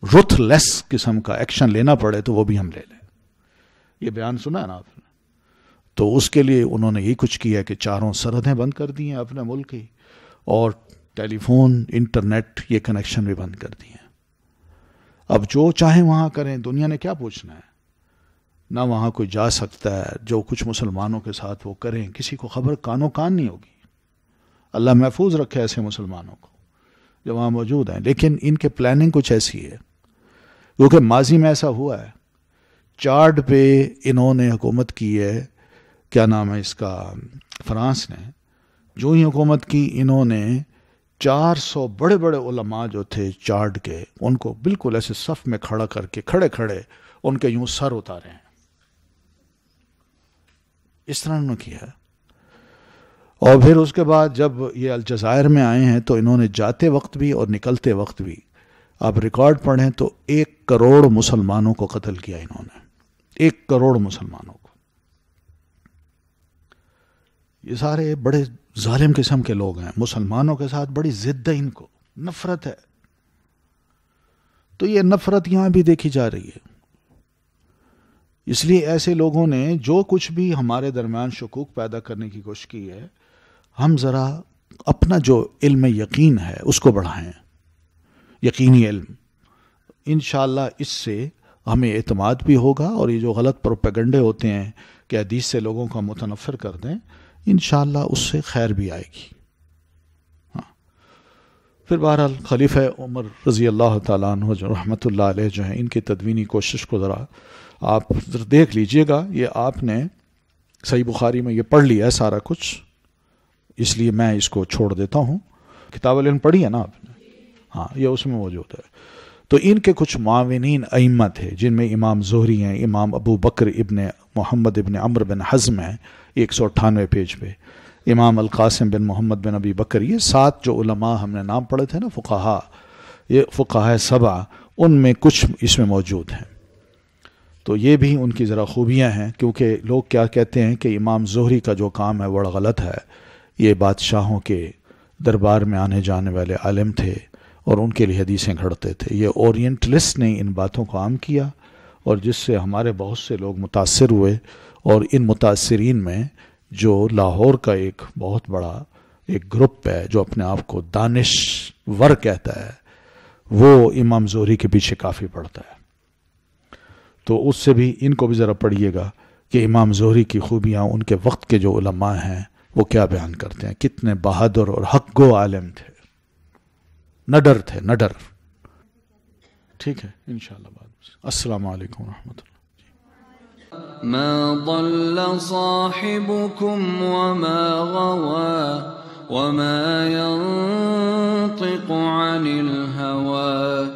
رتھ لیس قسم کا ایکشن لینا پڑے تو وہ بھی ہم لے لیں. یہ بیان سنا ہے نا آپ نے؟ تو اس کے لیے انہوں نے یہی کچھ کیا کہ 4 سرحدیں بند کر دی ہیں اپنے ملک کی، اور ٹیلی فون، انٹرنیٹ، یہ کنیکشن بھی بند کر دی ہیں. اب جو چاہیں وہاں کریں، دنیا نے کیا پوچھنا ہے؟ نہ وہاں کوئی جا سکتا ہے. جو کچھ مسلمانوں کے ساتھ وہ کریں کسی کو خبر کانوں کان نہیں ہوگی. اللہ محفوظ رکھے ایسے مسلمانوں کو جو وہاں موجود ہیں. لیکن ان کے پلاننگ کچھ ایسی ہے کیونکہ ماضی میں ایسا ہوا ہے. چارڈ پہ انہوں نے حکومت کی ہے، کیا نام ہے اس کا، فرانس نے. جو ہی حکومت کی انہوں نے 400 بڑے بڑے علماء جو تھے چارڈ کے، ان کو بالکل ایسے صف میں کھڑا کر کے کھڑے کھڑے ان کے یوں سر اتارے ہیں. اس طرح انہوں نے کیا ہے. اور پھر اس کے بعد جب یہ الجزائر میں آئے ہیں تو انہوں نے جاتے وقت بھی اور نکلتے وقت بھی، آپ ریکارڈ پڑھیں تو 1 کروڑ مسلمانوں کو قتل کیا انہوں نے. 1 کروڑ مسلمانوں کو. یہ سارے بڑے ظالم قسم کے لوگ ہیں. مسلمانوں کے ساتھ بڑی ضد ہے، ان کو نفرت ہے. تو یہ نفرت یہاں بھی دیکھی جا رہی ہے. اس لیے ایسے لوگوں نے جو کچھ بھی ہمارے درمیان شکوک پیدا کرنے کی کوشش کی ہے، ہم ذرا اپنا جو علم یقین ہے اس کو بڑھائیں، یقینی علم. انشاءاللہ اس سے ہمیں اعتماد بھی ہوگا، اور یہ جو غلط پروپیگنڈے ہوتے ہیں کہ حدیث سے لوگوں کو متنفر کر دیں، انشاءاللہ اس سے خیر بھی آئے گی. پھر بہرحال خلیفہ عمر رضی اللہ تعالیٰ عنہ رحمۃ اللہ علیہ جو ہیں، ان کی تدوینی کوشش کو ذرا آپ دیکھ لیجئے گا. یہ آپ نے صحیح بخاری میں یہ پڑھ لیا ہے سارا کچھ، اس لیے میں اس کو چھوڑ دیتا ہوں. کتاب العلم پڑھی ہے نا آپ نے؟ ہاں، یہ اس میں موجود ہے. تو ان کے کچھ معاونین ائمہ تھے، جن میں امام زہری ہیں، امام ابو بکر ابن محمد ابن عمرو بن حزم ہیں 198 پیج پہ، امام القاسم بن محمد بن ابی بکر. یہ 7 جو علماء ہم نے نام پڑھے تھے نا، فقہا، یہ فقہاء 7، ان میں کچھ اس میں موجود ہیں. تو یہ بھی ان کی ذرا خوبیاں ہیں، کیونکہ لوگ کیا کہتے ہیں کہ امام زہری کا جو کام ہے بڑا غلط ہے. یہ بادشاہوں کے دربار میں آنے جانے والے عالم تھے اور ان کے لیے حدیثیں گھڑتے تھے. یہ اورینٹلسٹ نے ان باتوں کو عام کیا، اور جس سے ہمارے بہت سے لوگ متاثر ہوئے. اور ان متاثرین میں جو لاہور کا ایک بہت بڑا ایک گروپ ہے جو اپنے آپ کو دانشور کہتا ہے، وہ امام زہری کے پیچھے کافی پڑتا ہے. تو اس سے بھی ان کو بھی ذرا پڑھیے گا کہ امام زہری کی خوبیاں ان کے وقت کے جو علماء ہیں وہ کیا بیان کرتے ہیں، کتنے بہادر اور حق گو عالم تھے، نڈر تھے، نڈر. ٹھیک ہے، انشاءاللہ بعد. السلام علیکم ورحمۃ اللہ. ما ضل صاحبكم وما غوى وما ينطق عن الهوى